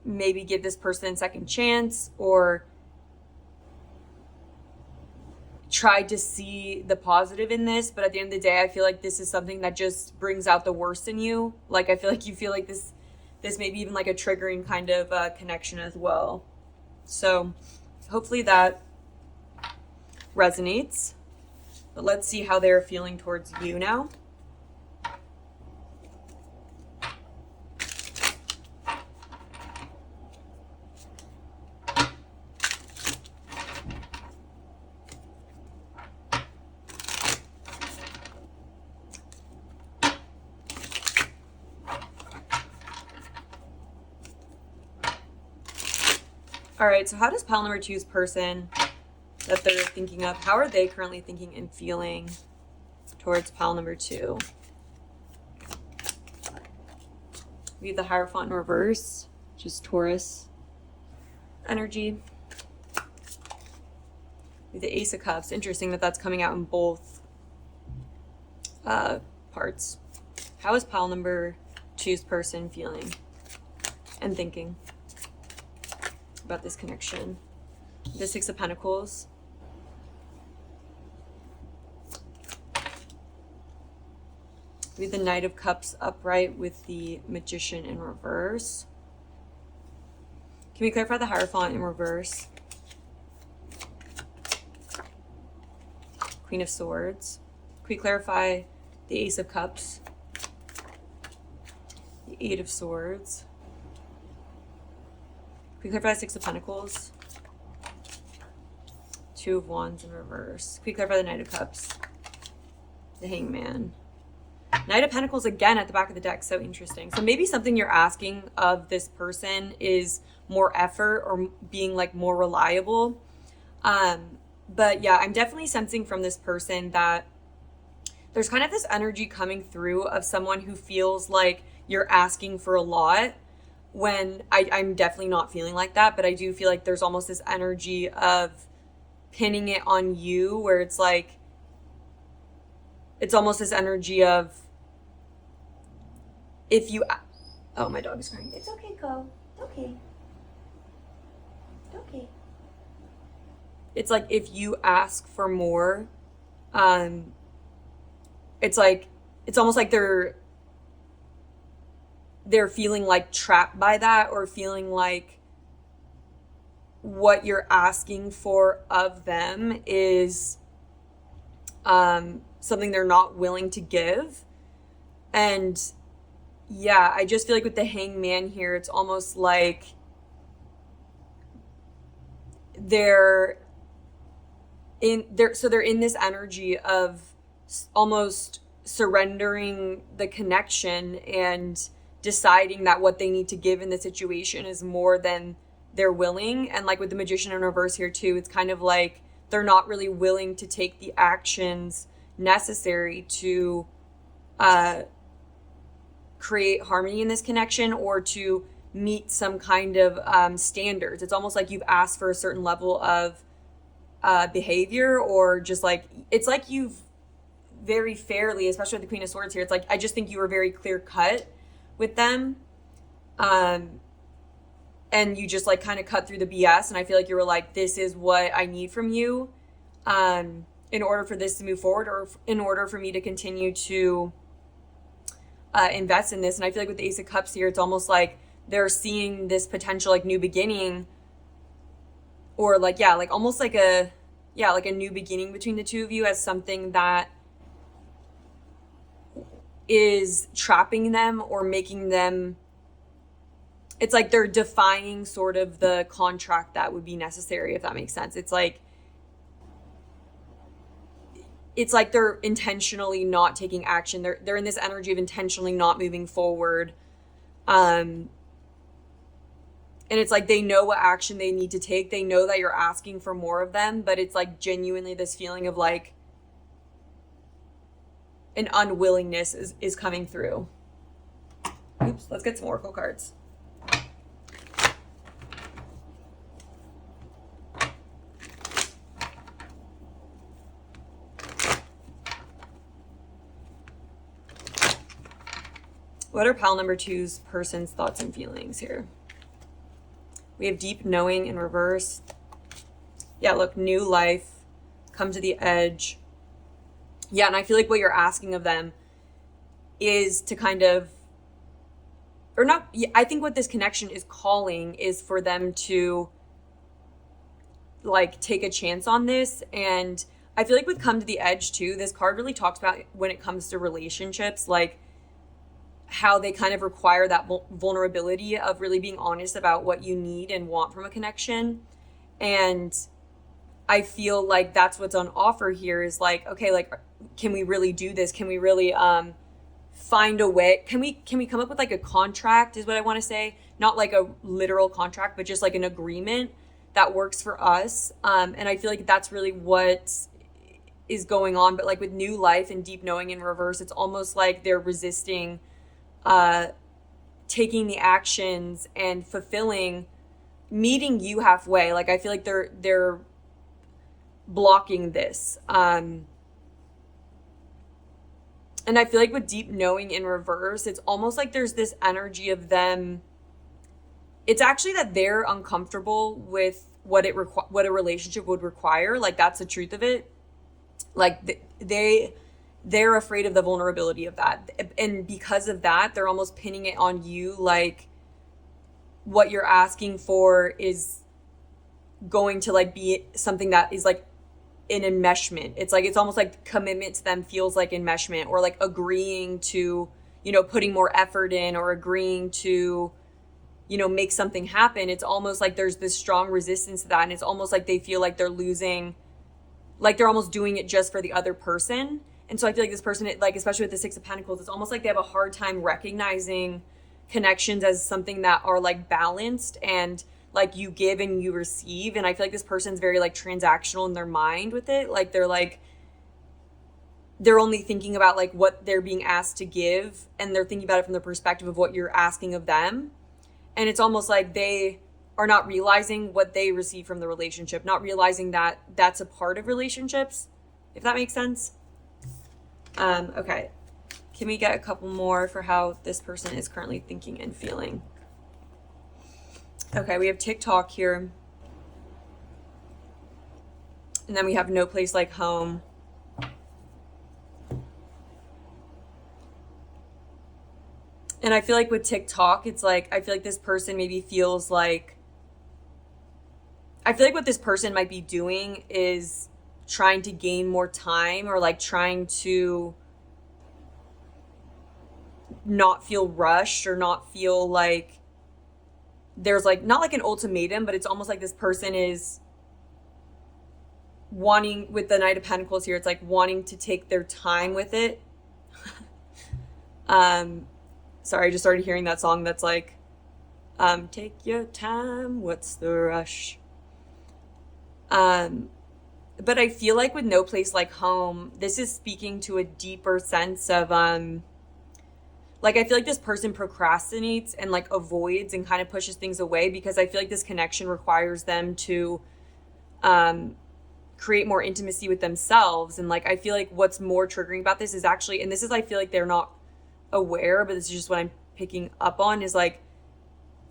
maybe give this person a second chance, or tried to see the positive in this, but at the end of the day, I feel like this is something that just brings out the worst in you. Like, I feel like you feel like this may be even like a triggering kind of connection as well. So hopefully that resonates. But let's see how they're feeling towards you now. All right, so how does pile number 2's person that they're thinking of, how are they currently thinking and feeling towards pile number 2? We have the Hierophant in reverse, just Taurus energy. We have the Ace of Cups. Interesting that that's coming out in both parts. How is pile number 2's person feeling and thinking about this connection? The Six of Pentacles. We have the Knight of Cups upright with the Magician in reverse. Can we clarify the Hierophant in reverse? Queen of Swords. Can we clarify the Ace of Cups? The Eight of Swords. Can we clarify the Six of Pentacles? Two of Wands in reverse. Can we clarify the Knight of Cups? The Hangman. Knight of Pentacles again at the back of the deck. So interesting. So maybe something you're asking of this person is more effort, or being like more reliable. But yeah, I'm definitely sensing from this person that there's kind of this energy coming through of someone who feels like you're asking for a lot, when I'm definitely not feeling like that. But I do feel like there's almost this energy of pinning it on you, where it's like, it's almost this energy of, if you, oh, my dog is crying. It's okay, go. Okay. Okay. It's like, if you ask for more, it's like, it's almost like they're feeling like trapped by that, or feeling like what you're asking for of them is something they're not willing to give. And yeah, I just feel like with the Hangman here, it's almost like they're in this energy of almost surrendering the connection and deciding that what they need to give in the situation is more than they're willing. And like with the Magician in reverse here too, it's kind of like they're not really willing to take the actions necessary to create harmony in this connection, or to meet some kind of standards. It's almost like you've asked for a certain level of behavior, or just like, it's like very fairly, especially with the Queen of Swords here. It's like, I just think you were very clear cut with them. And you just like kind of cut through the BS. And I feel like you were like, this is what I need from you in order for this to move forward, or in order for me to continue to invest in this. And I feel like with the Ace of Cups here, it's almost like they're seeing this potential like new beginning, or like, yeah, like almost like a new beginning between the two of you as something that is trapping them or making them, it's like they're defying sort of the contract that would be necessary, if that makes sense. It's like they're intentionally not taking action. They're in this energy of intentionally not moving forward. And it's like they know what action they need to take. They know that you're asking for more of them, but it's like genuinely this feeling of like an unwillingness is coming through. Oops, let's get some Oracle cards. What are pile number 2's person's thoughts and feelings here? We have deep knowing in reverse. Yeah, look, new life, come to the edge. Yeah, and I feel like what you're asking of them is to kind of, or not, I think what this connection is calling is for them to like take a chance on this. And I feel like with come to the edge too, this card really talks about when it comes to relationships, like how they kind of require that vulnerability of really being honest about what you need and want from a connection. And I feel like that's what's on offer here is like, okay, like, can we really do this? Can we really find a way? Can we come up with like a contract is what I want to say. Not like a literal contract, but just like an agreement that works for us. And I feel like that's really what is going on. But like with new life and deep knowing in reverse, it's almost like they're resisting taking the actions and fulfilling, meeting you halfway. Like I feel like they're blocking this. And I feel like with deep knowing in reverse, it's almost like there's this energy of them. It's actually that they're uncomfortable with what a relationship would require. Like that's the truth of it. Like they're afraid of the vulnerability of that. And because of that, they're almost pinning it on you. Like what you're asking for is going to like be something that is like an enmeshment. It's like, it's almost like commitment to them feels like enmeshment, or like agreeing to, you know, putting more effort in, or agreeing to, you know, make something happen. It's almost like there's this strong resistance to that. And it's almost like they feel like they're losing, like they're almost doing it just for the other person. And so I feel like this person, like, especially with the Six of Pentacles, it's almost like they have a hard time recognizing connections as something that are like balanced and like you give and you receive. And I feel like this person's very like transactional in their mind with it. Like they're only thinking about like what they're being asked to give, and they're thinking about it from the perspective of what you're asking of them. And it's almost like they are not realizing what they receive from the relationship, not realizing that that's a part of relationships, if that makes sense. Okay. Can we get a couple more for how this person is currently thinking and feeling? Okay, we have TikTok here. And then we have no place like home. And I feel like with TikTok, it's like, I feel like this person maybe feels like, I feel like what this person might be doing is trying to gain more time, or like trying to not feel rushed, or not feel like there's like, not like an ultimatum, but it's almost like this person is wanting, with the Knight of Pentacles here, it's like wanting to take their time with it. Sorry, I just started hearing that song that's like, take your time, what's the rush? But I feel like with no place like home, this is speaking to a deeper sense of, like, I feel like this person procrastinates and like avoids and kind of pushes things away, because I feel like this connection requires them to, create more intimacy with themselves. And like, I feel like what's more triggering about this is actually, and this is, I feel like they're not aware, but this is just what I'm picking up on, is like,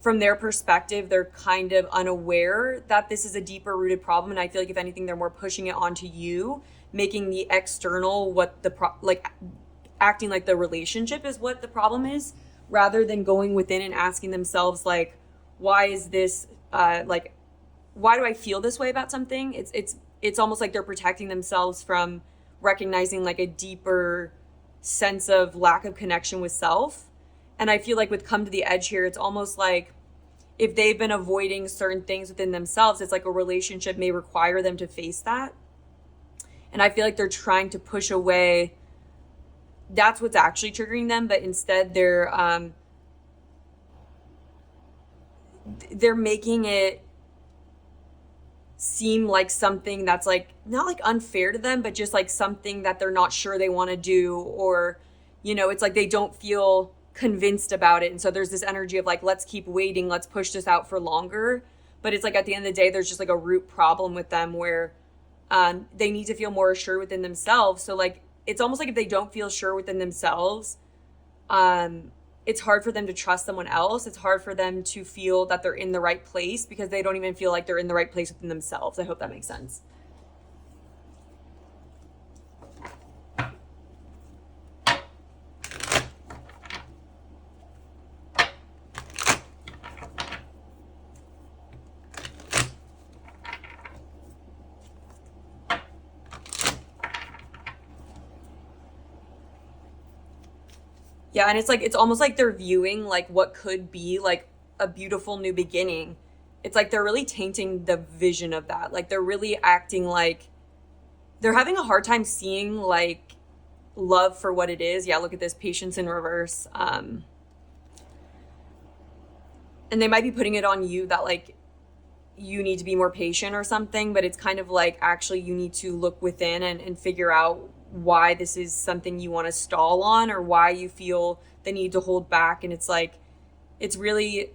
from their perspective, they're kind of unaware that this is a deeper rooted problem. And I feel like if anything, they're more pushing it onto you, making the external what the like acting like the relationship is what the problem is, rather than going within and asking themselves, like, why is this, like, why do I feel this way about something? It's almost like they're protecting themselves from recognizing like a deeper sense of lack of connection with self. And I feel like with come to the edge here, it's almost like if they've been avoiding certain things within themselves, it's like a relationship may require them to face that. And I feel like they're trying to push away. That's what's actually triggering them. But instead they're making it seem like something that's like, not like unfair to them, but just like something that they're not sure they want to do. Or, you know, it's like they don't feel convinced about it. And so there's this energy of like, let's keep waiting, let's push this out for longer. But it's like at the end of the day, there's just like a root problem with them where they need to feel more assured within themselves. So like, it's almost like if they don't feel sure within themselves, it's hard for them to trust someone else. It's hard for them to feel that they're in the right place because they don't even feel like they're in the right place within themselves. I hope that makes sense. Yeah, and it's like, it's almost like they're viewing like what could be like a beautiful new beginning. It's like they're really tainting the vision of that. Like they're really acting like they're having a hard time seeing like love for what it is. Yeah, look at this, patience in reverse. And they might be putting it on you that like you need to be more patient or something, but it's kind of like actually you need to look within and figure out why this is something you want to stall on, or why you feel the need to hold back. And it's like, it's really,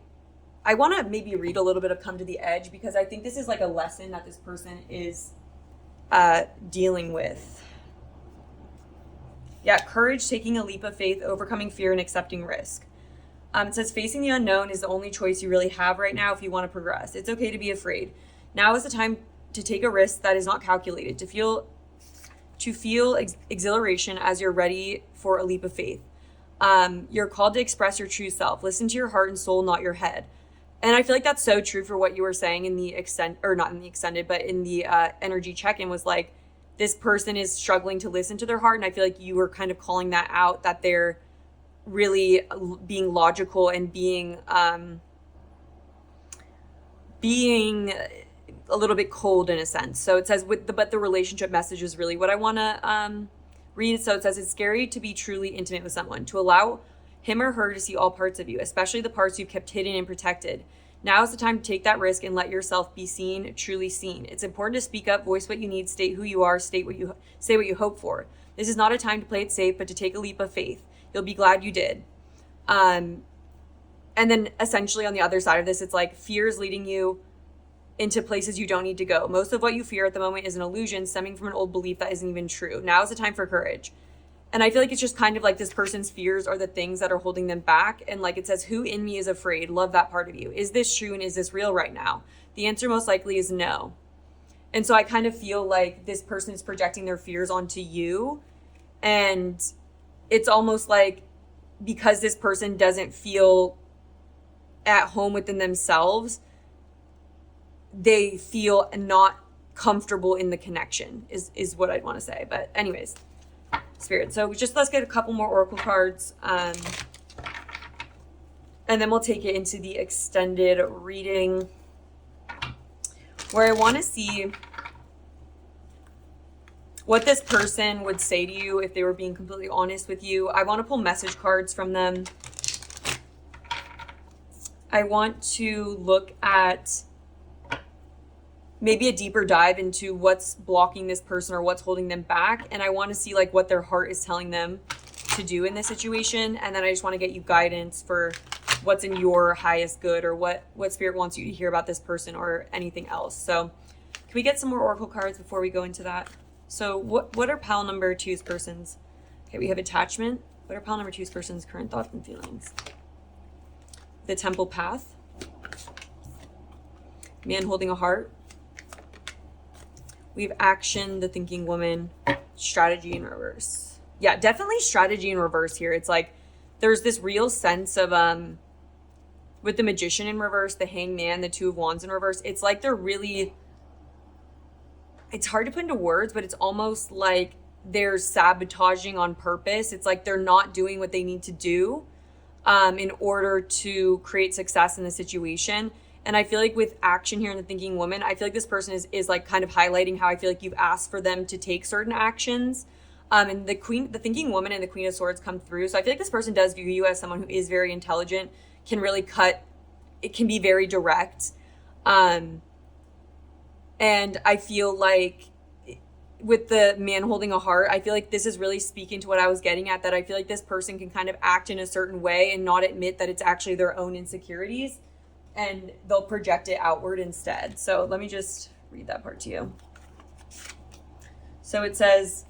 I want to maybe read a little bit of Come to the Edge, because I think this is like a lesson that this person is dealing with. Yeah, courage, taking a leap of faith, overcoming fear, and accepting risk. It says, facing the unknown is the only choice you really have right now if you want to progress. It's okay to be afraid. Now is the time to take a risk that is not calculated, to feel exhilaration as you're ready for a leap of faith. You're called to express your true self. Listen to your heart and soul, not your head. And I feel like that's so true for what you were saying in the not in the extended, but in the energy check-in, was like, this person is struggling to listen to their heart. And I feel like you were kind of calling that out, that they're really being logical and being a little bit cold in a sense. So it says, but the relationship message is really what I want to read. So it says, it's scary to be truly intimate with someone, to allow him or her to see all parts of you, especially the parts you've kept hidden and protected. Now is the time to take that risk and let yourself be seen, truly seen. It's important to speak up, voice what you need, state who you are, say what you hope for. This is not a time to play it safe, but to take a leap of faith. You'll be glad you did. And then essentially on the other side of this, it's like fear is leading you into places you don't need to go. Most of what you fear at the moment is an illusion stemming from an old belief that isn't even true. Now is the time for courage. And I feel like it's just kind of like this person's fears are the things that are holding them back. And like it says, who in me is afraid? Love that part of you. Is this true and is this real right now? The answer most likely is no. And so I kind of feel like this person is projecting their fears onto you. And it's almost like because this person doesn't feel at home within themselves, they feel not comfortable in the connection is what I'd want to say. But anyways, Spirit. So just let's get a couple more oracle cards. And then we'll take it into the extended reading, where I want to see what this person would say to you if they were being completely honest with you. I want to pull message cards from them. I want to look at maybe a deeper dive into what's blocking this person or what's holding them back. And I want to see like what their heart is telling them to do in this situation. And then I just want to get you guidance for what's in your highest good, or what Spirit wants you to hear about this person or anything else. So Can we get some more Oracle cards before we go into that? So what are pile number two's person's? Okay, we have attachment. What are pile number two's person's current thoughts and feelings? The Temple Path. Man holding a heart. We have action, the thinking woman, strategy in reverse. Yeah, definitely strategy in reverse here. It's like there's this real sense of with the Magician in reverse, the Hangman, the Two of Wands in reverse. It's like they're really, it's hard to put into words, but it's almost like they're sabotaging on purpose. It's like they're not doing what they need to do in order to create success in the situation. And I feel like with action here in the thinking woman, I feel like this person is like kind of highlighting how I feel like you've asked for them to take certain actions. And the thinking woman and the Queen of Swords come through. So I feel like this person does view you as someone who is very intelligent, can really it can be very direct. And I feel like with the man holding a heart, I feel like this is really speaking to what I was getting at, that I feel like this person can kind of act in a certain way and not admit that it's actually their own insecurities, and they'll project it outward instead. So let me just read that part to you. So it says,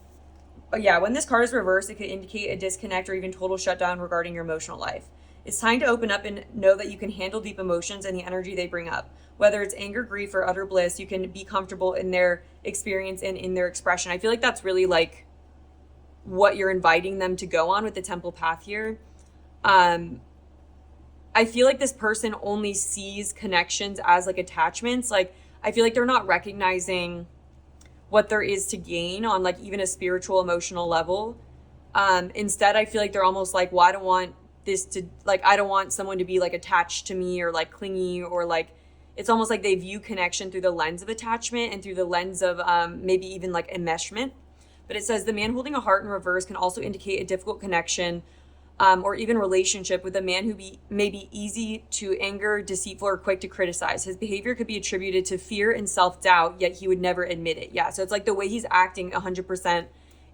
when this card is reversed, it could indicate a disconnect or even total shutdown regarding your emotional life. It's time to open up and know that you can handle deep emotions and the energy they bring up. Whether it's anger, grief, or utter bliss, you can be comfortable in their experience and in their expression. I feel like that's really like what you're inviting them to go on with the Temple Path here. I feel like this person only sees connections as like attachments. Like, I feel like they're not recognizing what there is to gain on like even a spiritual, emotional level. Instead, I feel like they're almost like, well, I don't want this to, like, I don't want someone to be like attached to me or like clingy, or like, it's almost like they view connection through the lens of attachment and through the lens of maybe even like enmeshment. But it says the man holding a heart in reverse can also indicate a difficult connection or even relationship with a man who may be easy to anger, deceitful, or quick to criticize. His behavior could be attributed to fear and self-doubt, yet he would never admit it. Yeah, so it's like the way he's acting 100%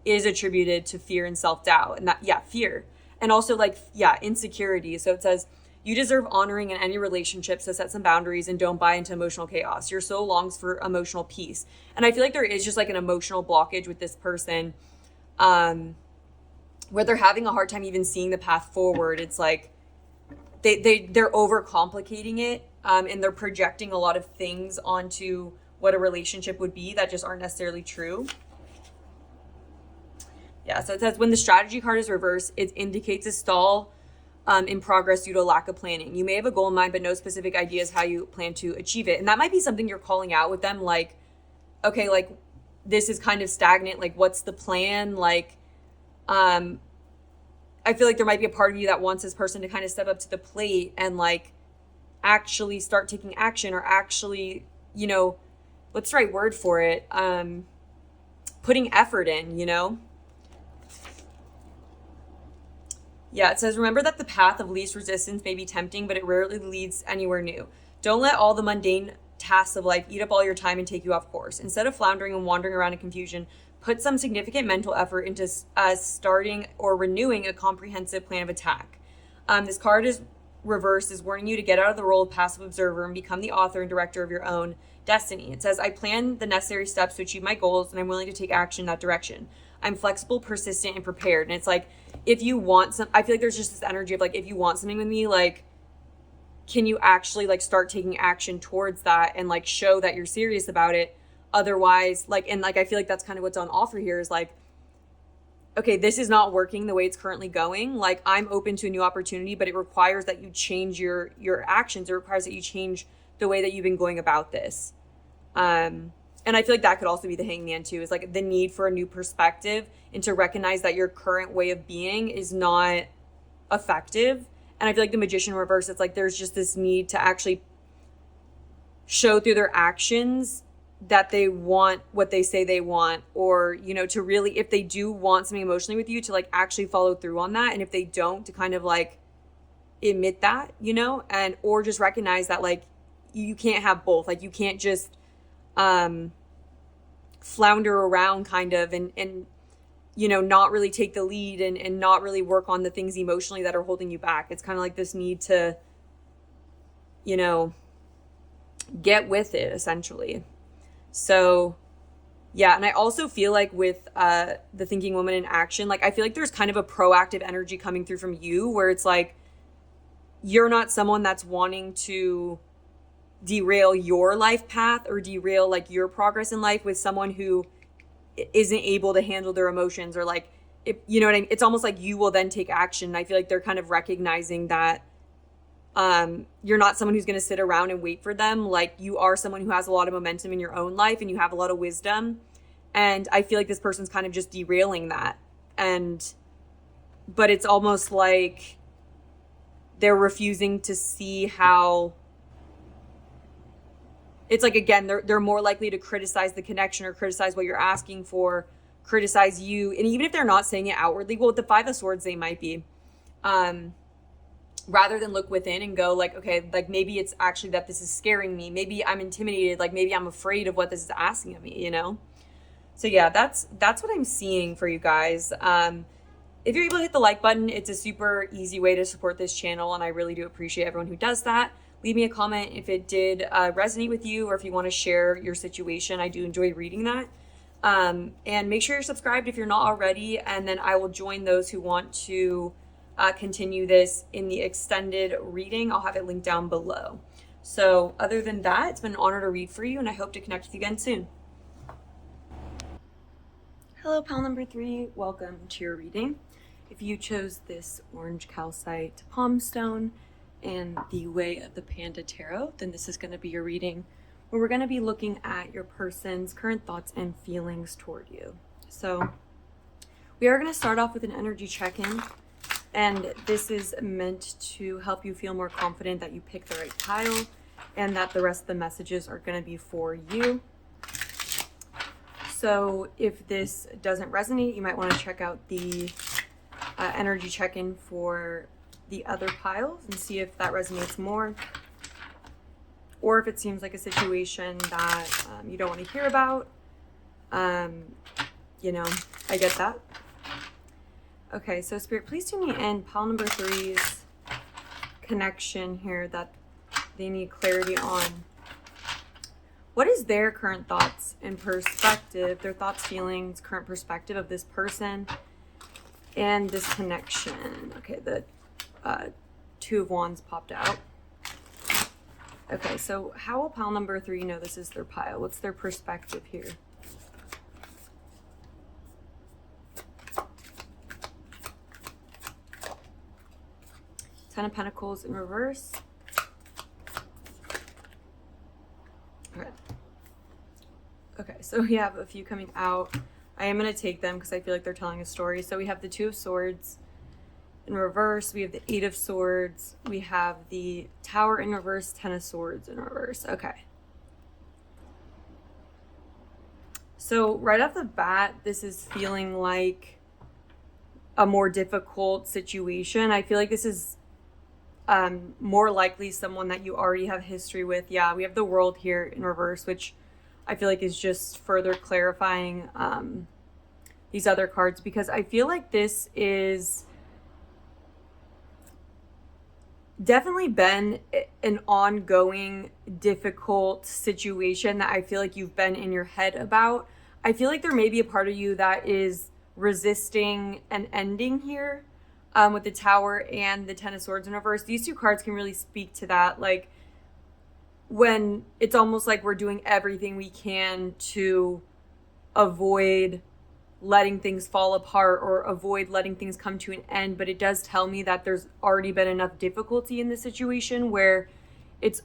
is attributed to fear and self-doubt. And that, fear. And also like, insecurity. So it says, you deserve honoring in any relationship, so set some boundaries and don't buy into emotional chaos. Your soul longs for emotional peace. And I feel like there is just like an emotional blockage with this person, where they're having a hard time even seeing the path forward. It's like they're overcomplicating it, and they're projecting a lot of things onto what a relationship would be that just aren't necessarily true. Yeah, so it says when the strategy card is reversed, it indicates a stall in progress due to lack of planning. You may have a goal in mind, but no specific ideas how you plan to achieve it. And that might be something you're calling out with them, like, okay, like this is kind of stagnant. Like, what's the plan? Like, I feel like there might be a part of you that wants this person to kind of step up to the plate and like actually start taking action, or actually, you know, what's the right word for it? Putting effort in, you know? Yeah, it says, remember that the path of least resistance may be tempting, but it rarely leads anywhere new. Don't let all the mundane tasks of life eat up all your time and take you off course. Instead of floundering and wandering around in confusion, put some significant mental effort into starting or renewing a comprehensive plan of attack. This card is reversed, is warning you to get out of the role of passive observer and become the author and director of your own destiny. It says, I plan the necessary steps to achieve my goals, and I'm willing to take action in that direction. I'm flexible, persistent, and prepared. And it's like, if you want I feel like there's just this energy of like, if you want something with me, like, can you actually like start taking action towards that and like show that you're serious about it? Otherwise, like, and like, I feel like that's kind of what's on offer here is like, okay, this is not working the way it's currently going. Like, I'm open to a new opportunity, but it requires that you change your actions. It requires that you change the way that you've been going about this. And I feel like that could also be the hangman too, is like the need for a new perspective and to recognize that your current way of being is not effective. And I feel like the magician reverse, it's like there's just this need to actually show through their actions that they want what they say they want, or, you know, to really, if they do want something emotionally with you, to like actually follow through on that. And if they don't, to kind of like admit that, you know, and, or just recognize that like you can't have both. Like you can't just flounder around kind of and you know, not really take the lead and not really work on the things emotionally that are holding you back. It's kind of like this need to, you know, get with it essentially. So yeah, and I also feel like with the thinking woman in action, like I feel like there's kind of a proactive energy coming through from you where it's like you're not someone that's wanting to derail your life path or derail like your progress in life with someone who isn't able to handle their emotions, or like, if you know what I mean. It's almost like you will then take action. I feel like they're kind of recognizing that you're not someone who's going to sit around and wait for them. Like, you are someone who has a lot of momentum in your own life and you have a lot of wisdom, and I feel like this person's kind of just derailing that. But it's almost like they're refusing to see how it's like, again, they're more likely to criticize the connection or criticize what you're asking for, criticize you. And even if they're not saying it outwardly, well, with the Five of Swords, they might be, rather than look within and go like, okay, like maybe it's actually that this is scaring me. Maybe I'm intimidated. Like maybe I'm afraid of what this is asking of me, you know? So yeah, that's what I'm seeing for you guys. If you're able to hit the like button, it's a super easy way to support this channel, and I really do appreciate everyone who does that. Leave me a comment if it did resonate with you, or if you want to share your situation. I do enjoy reading that. And make sure you're subscribed if you're not already, and then I will join those who want to continue this in the extended reading. I'll have it linked down below. So other than that, it's been an honor to read for you, and I hope to connect with you again soon. Hello, pal number 3. Welcome to your reading. If you chose this orange calcite palm stone and the Way of the Panda Tarot, then this is going to be your reading, where we're going to be looking at your person's current thoughts and feelings toward you. So we are going to start off with an energy check-in, and this is meant to help you feel more confident that you picked the right pile and that the rest of the messages are going to be for you. So if this doesn't resonate, you might want to check out the energy check-in for the other piles and see if that resonates more, or if it seems like a situation that you don't want to hear about. You know, I get that. Okay, so Spirit, please tune me in pile number 3's connection here that they need clarity on. What is their current thoughts and perspective, their thoughts, feelings, current perspective of this person and this connection? Okay, the Two of Wands popped out. Okay, so how will pile number 3 know this is their pile? What's their perspective here? Ten of Pentacles in reverse. Okay, so we have a few coming out. I am going to take them because I feel like they're telling a story. So we have the Two of Swords in reverse. We have the Eight of Swords. We have the Tower in reverse, Ten of Swords in reverse. Okay. So right off the bat, this is feeling like a more difficult situation. I feel like this is more likely someone that you already have history with. Yeah, we have the World here in reverse, which I feel like is just further clarifying these other cards, because I feel like this is definitely been an ongoing difficult situation that I feel like you've been in your head about. I feel like there may be a part of you that is resisting an ending here with the Tower and the Ten of Swords in reverse. These two cards can really speak to that. Like, when it's almost like we're doing everything we can to avoid letting things fall apart or avoid letting things come to an end, but it does tell me that there's already been enough difficulty in the situation where it's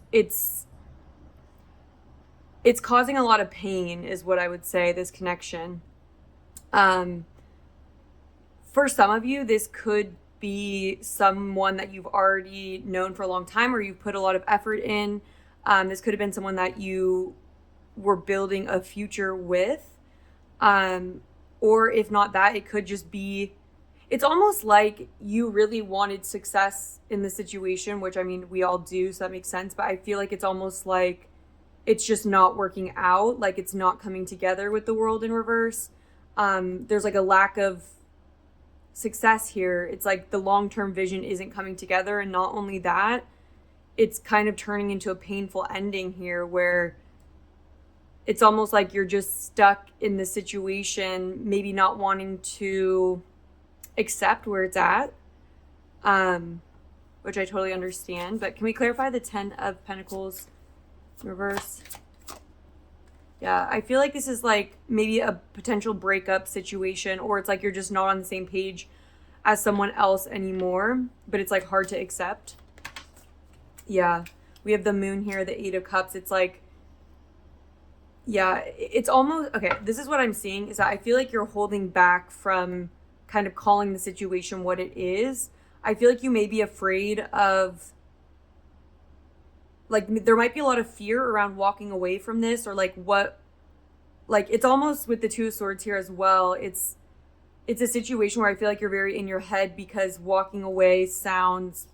causing a lot of pain, is what I would say, this connection. For some of you, this could be someone that you've already known for a long time, or you've put a lot of effort in. This could have been someone that you were building a future with. Or if not that, it could just be, it's almost like you really wanted success in the situation, which I mean, we all do, so that makes sense. But I feel like it's almost like it's just not working out. Like, it's not coming together with the World in reverse. There's like a lack of success here. It's like the long-term vision isn't coming together. And not only that, it's kind of turning into a painful ending here where it's almost like you're just stuck in the situation, maybe not wanting to accept where it's at, which I totally understand. But can we clarify the 10 of Pentacles reverse? Yeah, I feel like this is like maybe a potential breakup situation, or it's like you're just not on the same page as someone else anymore, but it's like hard to accept. Yeah, we have the moon here, the 8 of Cups. It's like, yeah, it's almost, okay, this is what I'm seeing, is that I feel like you're holding back from kind of calling the situation what it is. I feel like you may be afraid of, like, there might be a lot of fear around walking away from this, or like what, like, it's almost with the 2 of Swords here as well. It's a situation where I feel like you're very in your head because walking away sounds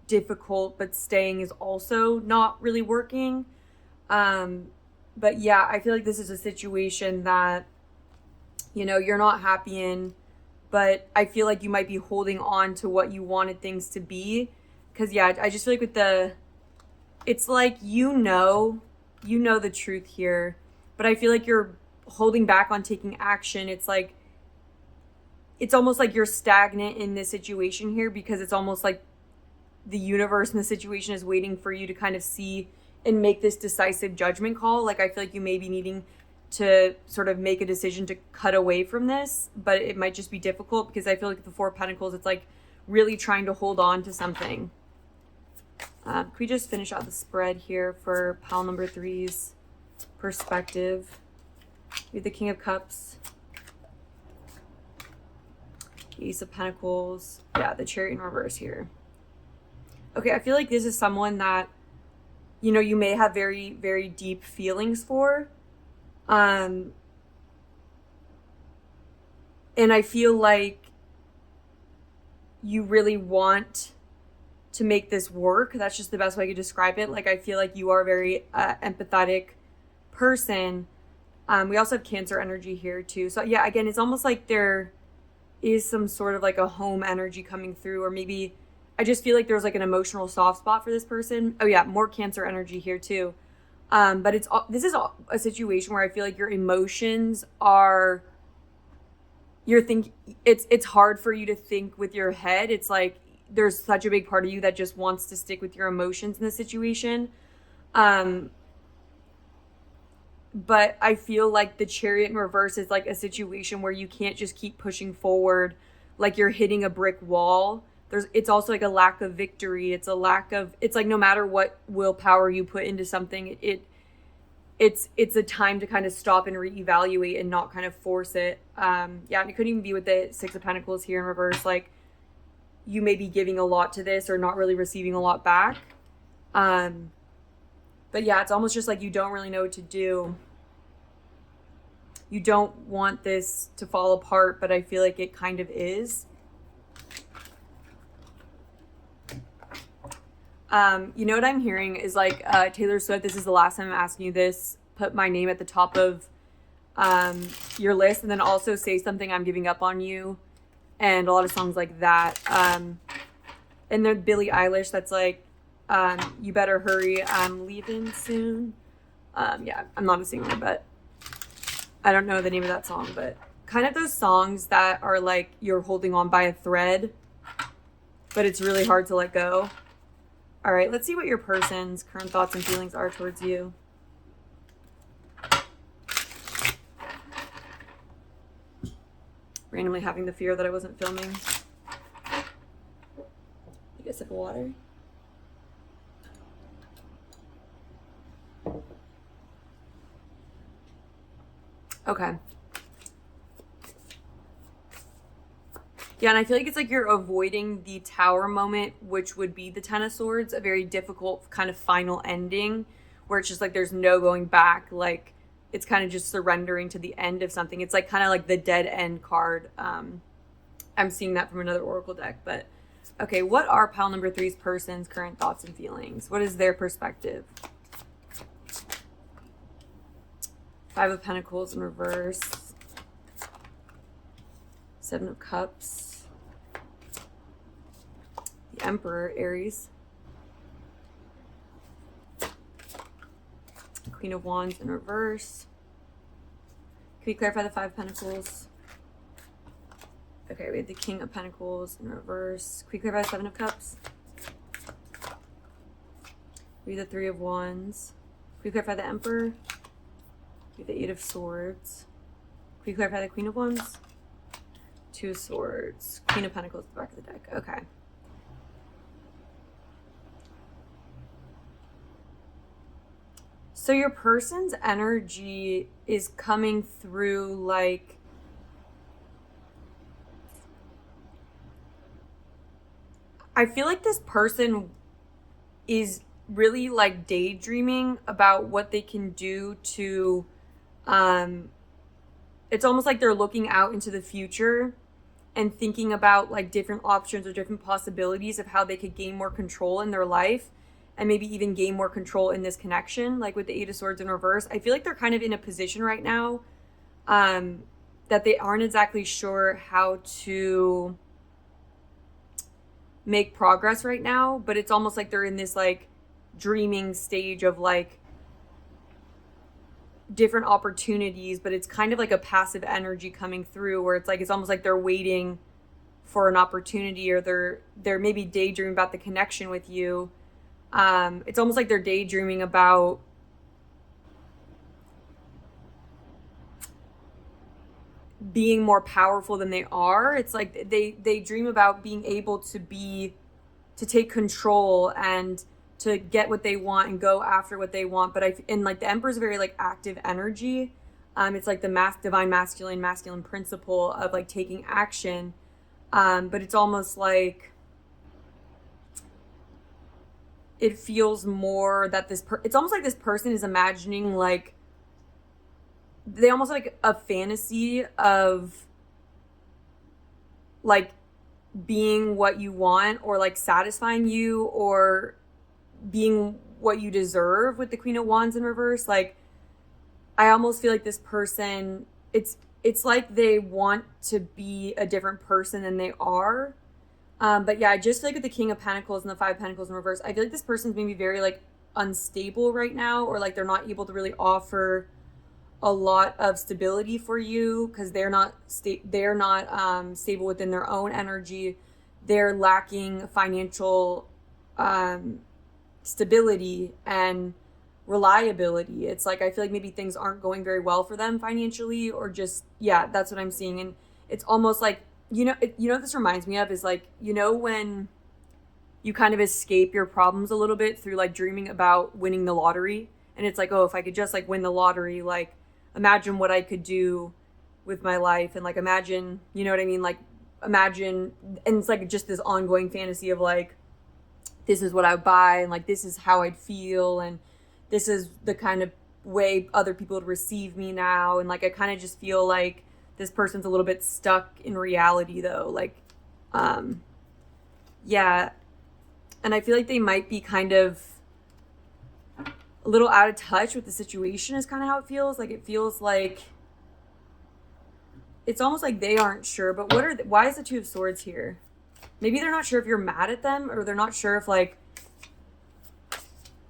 difficult, but staying is also not really working. But yeah, I feel like this is a situation that, you know, you're not happy in, but I feel like you might be holding on to what you wanted things to be. Cause yeah, I just feel like with the, it's like, you know the truth here, but I feel like you're holding back on taking action. It's like, it's almost like you're stagnant in this situation here, because it's almost like the universe and the situation is waiting for you to kind of see and make this decisive judgment call. Like, I feel like you may be needing to sort of make a decision to cut away from this, but it might just be difficult, because I feel like the 4 of Pentacles, it's like really trying to hold on to something. Can we just finish out the spread here for pile number 3's perspective? We have the King of Cups, Ace of Pentacles, yeah, the Chariot in reverse here. Okay, I feel like this is someone that, you know, you may have very, very deep feelings for. And I feel like you really want to make this work. That's just the best way I could describe it. Like, I feel like you are a very empathetic person. We also have Cancer energy here too. So yeah, again, it's almost like there is some sort of like a home energy coming through, or maybe I just feel like there's like an emotional soft spot for this person. Oh yeah, more Cancer energy here too. But this is a situation where I feel like your emotions are, it's hard for you to think with your head. It's like there's such a big part of you that just wants to stick with your emotions in this situation. But I feel like the Chariot in reverse is like a situation where you can't just keep pushing forward, like you're hitting a brick wall. It's also like a lack of victory. It's like no matter what willpower you put into something, it's a time to kind of stop and reevaluate and not kind of force it. Yeah, and it could even be with the 6 of Pentacles here in reverse. Like, you may be giving a lot to this or not really receiving a lot back. But yeah, it's almost just like you don't really know what to do. You don't want this to fall apart, but I feel like it kind of is. You know what I'm hearing is like, Taylor Swift, this is the last time I'm asking you this, put my name at the top of your list, and then also say something, I'm giving up on you, and a lot of songs like that. And then Billie Eilish, that's like, you better hurry, I'm leaving soon. Yeah, I'm not a singer, but I don't know the name of that song, but kind of those songs that are like you're holding on by a thread, but it's really hard to let go. All right, let's see what your person's current thoughts and feelings are towards you. Randomly having the fear that I wasn't filming. Take a sip of water. Okay. Yeah, and I feel like it's like you're avoiding the Tower moment, which would be the 10 of Swords, a very difficult kind of final ending where it's just like there's no going back. Like, it's kind of just surrendering to the end of something. It's like kind of like the dead end card. I'm seeing that from another Oracle deck. But okay, what are pile number 3's person's current thoughts and feelings? What is their perspective? 5 of Pentacles in reverse. 7 of Cups. The Emperor, Aries. Queen of Wands in reverse. Can we clarify the Five of Pentacles? Okay, we have the King of Pentacles in reverse. Can we clarify the Seven of Cups? We have the Three of Wands. Can we clarify the Emperor? We have the Eight of Swords. Can we clarify the Queen of Wands? Two of Swords. Queen of Pentacles at the back of the deck. Okay. So your person's energy is coming through like I feel like this person is really like daydreaming about what they can do to it's almost like they're looking out into the future and thinking about like different options or different possibilities of how they could gain more control in their life and maybe even gain more control in this connection. Like with the Eight of Swords in reverse, I feel like they're kind of in a position right now that they aren't exactly sure how to make progress right now, but it's almost like they're in this like dreaming stage of like different opportunities, but it's kind of like a passive energy coming through where it's like it's almost like they're waiting for an opportunity, or they're maybe daydreaming about the connection with you. It's almost like they're daydreaming about being more powerful than they are. It's like they dream about being able to take control and to get what they want and go after what they want. But and like the Emperor's very like active energy. It's like the divine masculine principle of like taking action. But it's almost like it feels more that it's almost like this person is imagining like they almost like a fantasy of like being what you want, or like satisfying you, or being what you deserve with the Queen of Wands in reverse. Like I almost feel like this person, it's like they want to be a different person than they are. But yeah, I just feel like with the King of Pentacles and the Five of Pentacles in reverse, I feel like this person's maybe very like unstable right now, or like they're not able to really offer a lot of stability for you because they're not stable within their own energy. They're lacking financial stability and reliability. It's like I feel like maybe things aren't going very well for them financially, or just that's what I'm seeing. And it's almost like what this reminds me of is like when you kind of escape your problems a little bit through like dreaming about winning the lottery, and it's like, oh, if I could just like win the lottery, like imagine what I could do with my life, and like imagine, you know what I mean, like imagine, and it's like just this ongoing fantasy of like, this is what I would buy, and like this is how I'd feel, and this is the kind of way other people would receive me now. And like I kind of just feel like this person's a little bit stuck in reality though, like and I feel like they might be kind of a little out of touch with the situation is kind of how it feels. Like it feels like it's almost like they aren't sure, but why is the Two of Swords here? Maybe they're not sure if you're mad at them, or they're not sure if like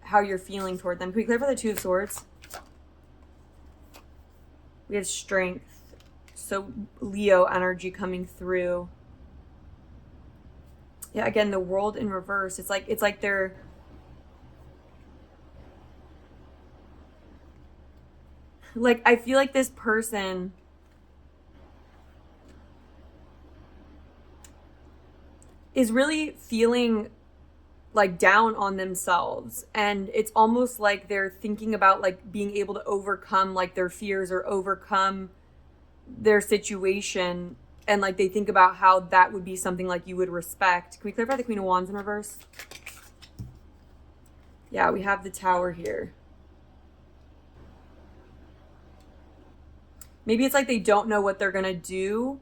how you're feeling toward them. Can we clarify the Two of Swords? We have Strength. So Leo energy coming through. Yeah, again, the World in reverse. It's like they're like, I feel like this person is really feeling like down on themselves, and it's almost like they're thinking about like being able to overcome like their fears or overcome their situation, and like they think about how that would be something like you would respect. Can we clarify the Queen of Wands in reverse? Yeah, we have the Tower here. Maybe it's like they don't know what they're gonna do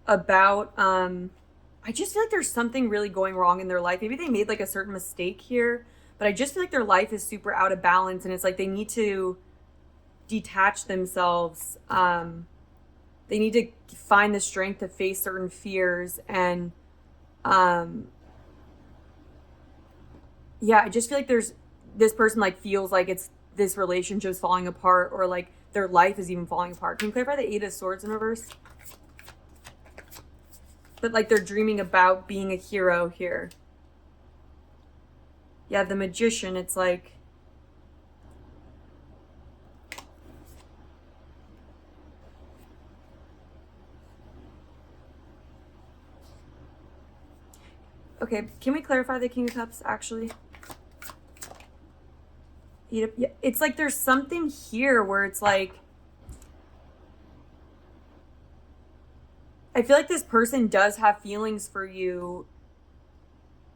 about I just feel like there's something really going wrong in their life. Maybe they made like a certain mistake here, but I just feel like their life is super out of balance, and it's like they need to detach themselves. They need to find the strength to face certain fears, and I just feel like there's this person like feels like it's this relationship's falling apart, or like their life is even falling apart. Can you clarify the Eight of Swords in reverse? But like they're dreaming about being a hero here. Yeah, the Magician, it's like, okay, can we clarify the King of Cups actually? Yeah, it's like there's something here where it's like, I feel like this person does have feelings for you,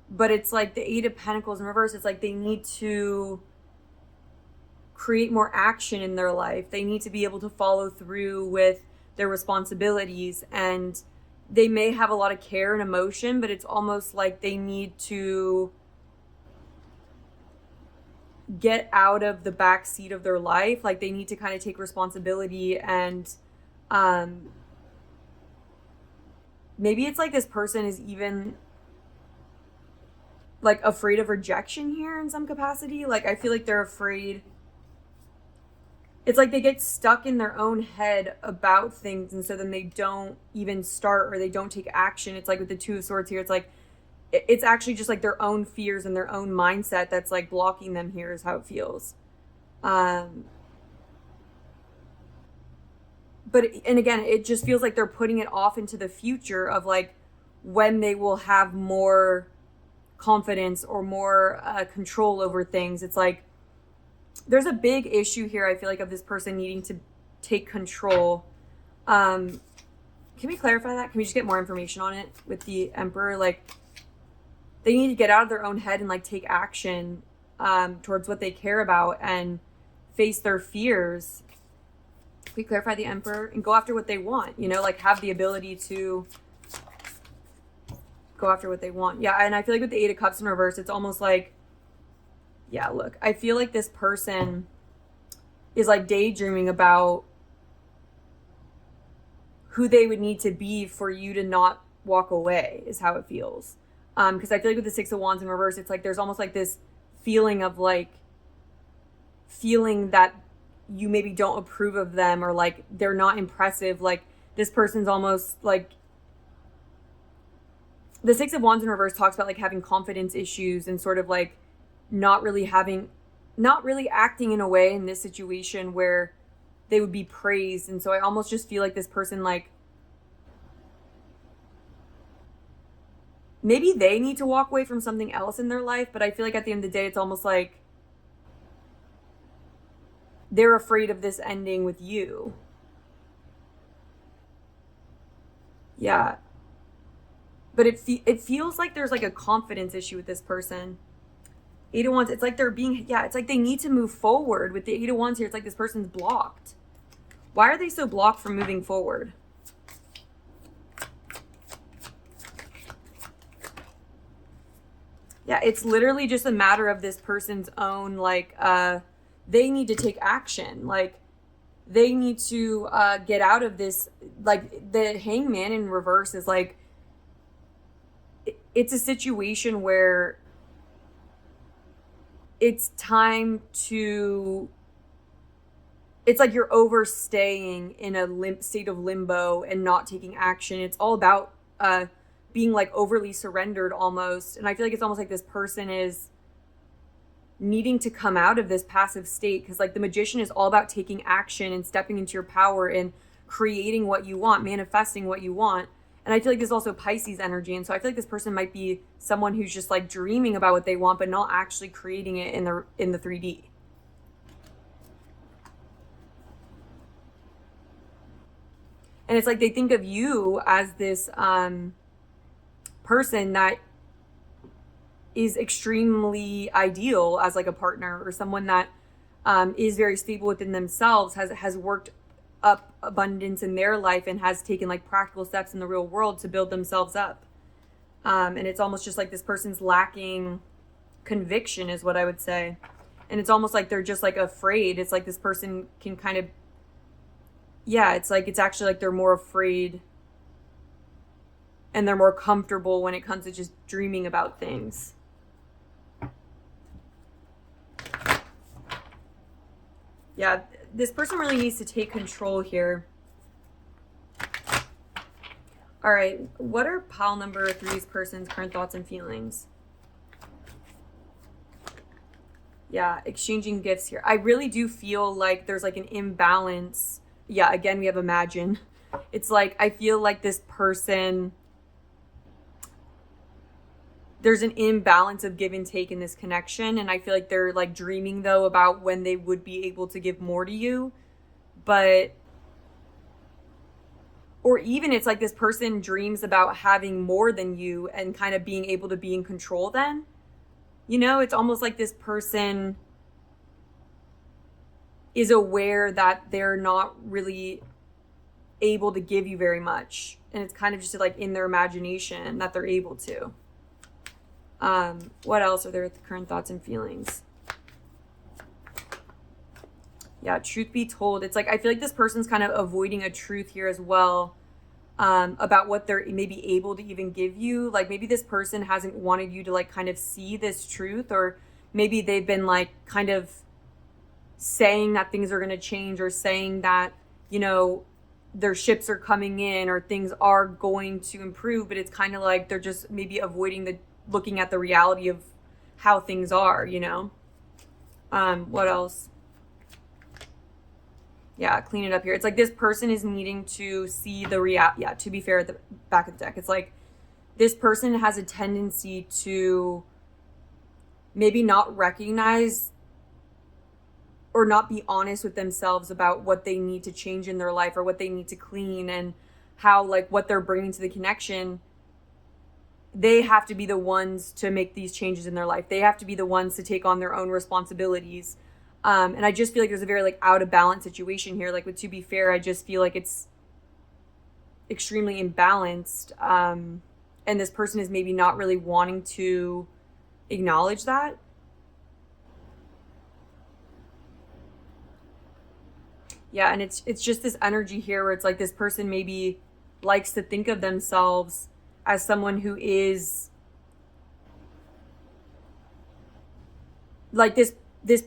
but it's like the Eight of Pentacles in reverse. It's like they need to create more action in their life. They need to be able to follow through with their responsibilities, and they may have a lot of care and emotion, but it's almost like they need to get out of the back seat of their life. Like they need to kind of take responsibility, and maybe it's like this person is even like afraid of rejection here in some capacity. Like I feel like they're afraid. It's like they get stuck in their own head about things, and so then they don't even start, or they don't take action. It's like with the Two of Swords here, it's like it's actually just like their own fears and their own mindset that's like blocking them here, is how it feels. But and again, it just feels like they're putting it off into the future of like when they will have more confidence or more control over things. It's like there's a big issue here, I feel like, of this person needing to take control. Can we clarify that? Can we just get more information on it with the Emperor? Like they need to get out of their own head and like take action towards what they care about and face their fears. Can we clarify the Emperor? And go after what they want, you know, like have the ability to go after what they want. Yeah, and I feel like with the Eight of Cups in reverse, it's almost like, yeah, look, I feel like this person is like daydreaming about who they would need to be for you to not walk away, is how it feels. Because I feel like with the Six of Wands in reverse, it's like there's almost like this feeling of like feeling that you maybe don't approve of them, or like they're not impressive. Like this person's almost like, the Six of Wands in reverse talks about like having confidence issues and sort of like not really acting in a way in this situation where they would be praised. And so I almost just feel like this person, like maybe they need to walk away from something else in their life, but I feel like at the end of the day, it's almost like they're afraid of this ending with you. Yeah. But it feels like there's like a confidence issue with this person. Eight of Wands, it's like they're being, yeah, it's like they need to move forward. With the Eight of Wands here, it's like this person's blocked. Why are they so blocked from moving forward? Yeah, it's literally just a matter of this person's own, like, they need to take action. Like, they need to get out of this. Like, the Hangman in reverse is like, it's a situation where it's time to, it's like you're overstaying in a state of limbo and not taking action. It's all about being like overly surrendered almost. And I feel like it's almost like this person is needing to come out of this passive state, because like the Magician is all about taking action and stepping into your power and creating what you want, manifesting what you want. And I feel like there's also Pisces energy. And so I feel like this person might be someone who's just like dreaming about what they want, but not actually creating it in the 3D. And it's like they think of you as this person that is extremely ideal as like a partner, or someone that is very stable within themselves, has worked up abundance in their life and has taken like practical steps in the real world to build themselves up. And it's almost just like this person's lacking conviction, is what I would say. And it's almost like they're just like afraid. It's like this person can kind of, yeah, it's like, it's actually like they're more afraid and they're more comfortable when it comes to just dreaming about things. Yeah, this person really needs to take control here. All right, what are pile number 3's person's current thoughts and feelings? Yeah, exchanging gifts here. I really do feel like there's like an imbalance. Yeah, again, we have imagine. It's like, I feel like this person, there's an imbalance of give and take in this connection. And I feel like they're like dreaming though about when they would be able to give more to you. But, or even it's like this person dreams about having more than you and kind of being able to be in control then. You know, it's almost like this person is aware that they're not really able to give you very much. And it's kind of just like in their imagination that they're able to. What else are their current thoughts and feelings? Yeah, truth be told, it's like I feel like this person's kind of avoiding a truth here as well, about what they're maybe able to even give you. Like maybe this person hasn't wanted you to like kind of see this truth, or maybe they've been like kind of saying that things are going to change, or saying that, you know, their ships are coming in or things are going to improve, but it's kind of like they're just maybe avoiding the looking at the reality of how things are, you know. What else? Yeah, clean it up here. It's like this person is needing to see the yeah, to be fair, at the back of the deck, it's like this person has a tendency to maybe not recognize or not be honest with themselves about what they need to change in their life, or what they need to clean, and how like what they're bringing to the connection. They have to be the ones to make these changes in their life. They have to be the ones to take on their own responsibilities. And I just feel like there's a very like out of balance situation here. Like with to be fair, I just feel like it's extremely imbalanced. And this person is maybe not really wanting to acknowledge that. Yeah, and it's just this energy here where it's like this person maybe likes to think of themselves as someone who is like this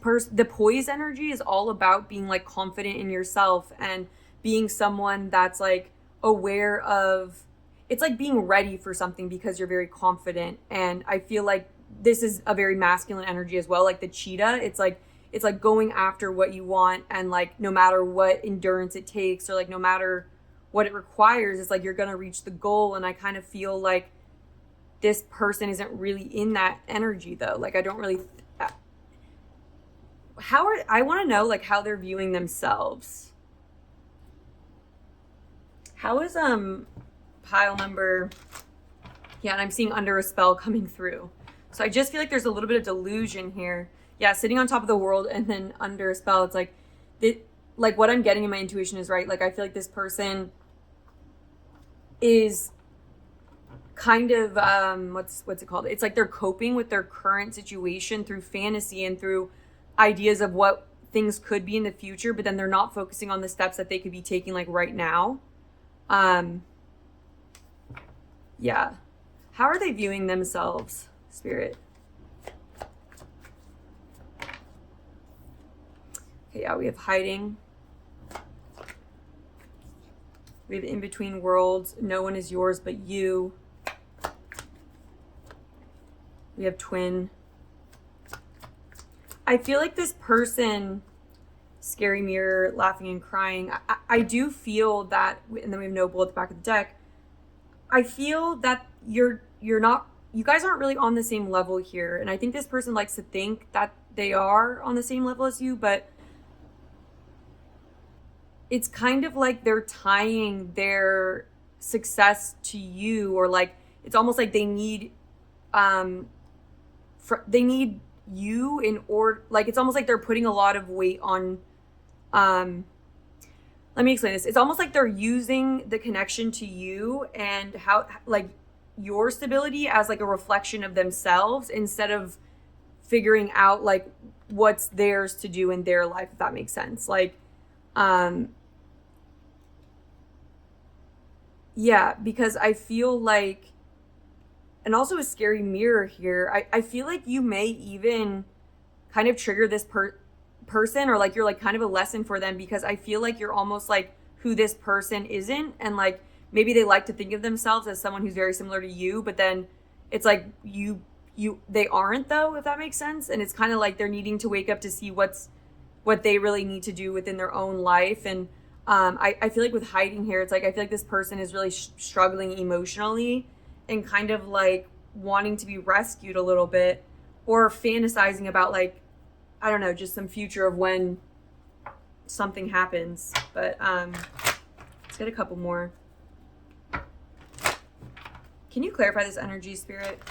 person. The poise energy is all about being like confident in yourself and being someone that's like aware of, it's like being ready for something because you're very confident. And I feel like this is a very masculine energy as well, like the cheetah. It's like going after what you want, and like no matter what endurance it takes, or like no matter what it requires, it's like you're gonna reach the goal. And I kind of feel like this person isn't really in that energy though. Like I don't really I want to know like how they're viewing themselves. How is pile number, yeah, and I'm seeing under a spell coming through. So I just feel like there's a little bit of delusion here. Yeah, sitting on top of the world and then under a spell. It's like like what I'm getting in my intuition is right. Like I feel like this person is kind of what's it called? It's like they're coping with their current situation through fantasy and through ideas of what things could be in the future, but then they're not focusing on the steps that they could be taking like right now. Yeah. How are they viewing themselves, Spirit? Okay, yeah, we have hiding. We have in between worlds. No one is yours but you. We have twin. I feel like this person, scary mirror, laughing and crying. I do feel that, and then we have noble at the back of the deck. I feel that you guys aren't really on the same level here. And I think this person likes to think that they are on the same level as you, but it's kind of like they're tying their success to you, or like it's almost like they need you in order, like it's almost like they're putting a lot of weight on let me explain this. It's almost like they're using the connection to you and how like your stability as like a reflection of themselves, instead of figuring out like what's theirs to do in their life, if that makes sense. Like yeah, because I feel like, and also a scary mirror here, I feel like you may even kind of trigger this person, or like you're like kind of a lesson for them, because I feel like you're almost like who this person isn't, and like maybe they like to think of themselves as someone who's very similar to you, but then it's like they aren't, though, if that makes sense. And it's kind of like they're needing to wake up to see what they really need to do within their own life. And I feel like with hiding here, it's like I feel like this person is really struggling emotionally and kind of like wanting to be rescued a little bit, or fantasizing about like, I don't know, just some future of when something happens. But let's get a couple more. Can you clarify this energy, Spirit?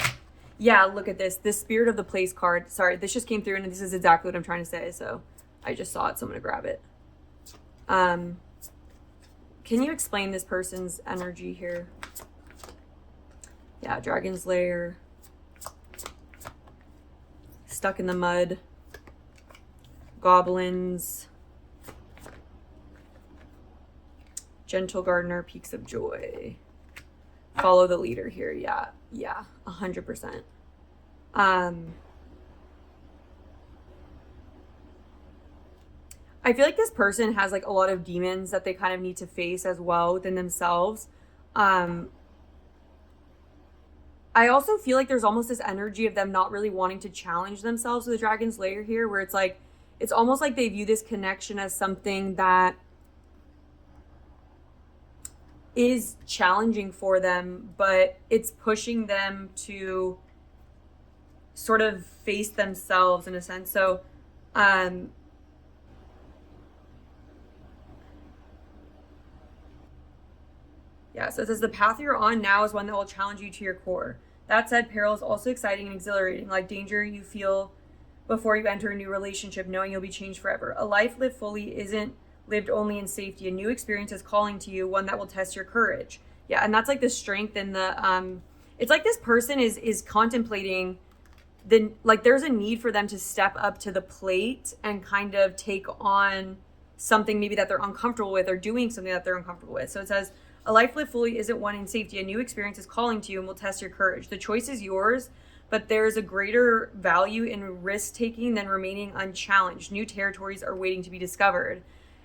Yeah, look at this. This Spirit of the Place card. Sorry, this just came through and this is exactly what I'm trying to say. So I just saw it, so I'm going to grab it. Can you explain this person's energy here? Yeah, Dragon's Lair. Stuck in the mud. Goblins. Gentle Gardener, Peaks of Joy. Follow the leader here. Yeah, 100%. I feel like this person has like a lot of demons that they kind of need to face as well within themselves. I also feel like there's almost this energy of them not really wanting to challenge themselves with the Dragon's Lair here, where it's like, it's almost like they view this connection as something that is challenging for them, but it's pushing them to sort of face themselves in a sense. So, yeah, so it says the path you're on now is one that will challenge you to your core. That said, peril is also exciting and exhilarating, like danger you feel before you enter a new relationship, knowing you'll be changed forever. A life lived fully isn't lived only in safety. A new experience is calling to you, one that will test your courage. Yeah, and that's like the strength and the, it's like this person is contemplating like there's a need for them to step up to the plate and kind of take on something maybe that they're uncomfortable with, or doing something that they're uncomfortable with. So it says, a life lived fully isn't one in safety. A new experience is calling to you and will test your courage. The choice is yours, but there's a greater value in risk-taking than remaining unchallenged. New territories are waiting to be discovered.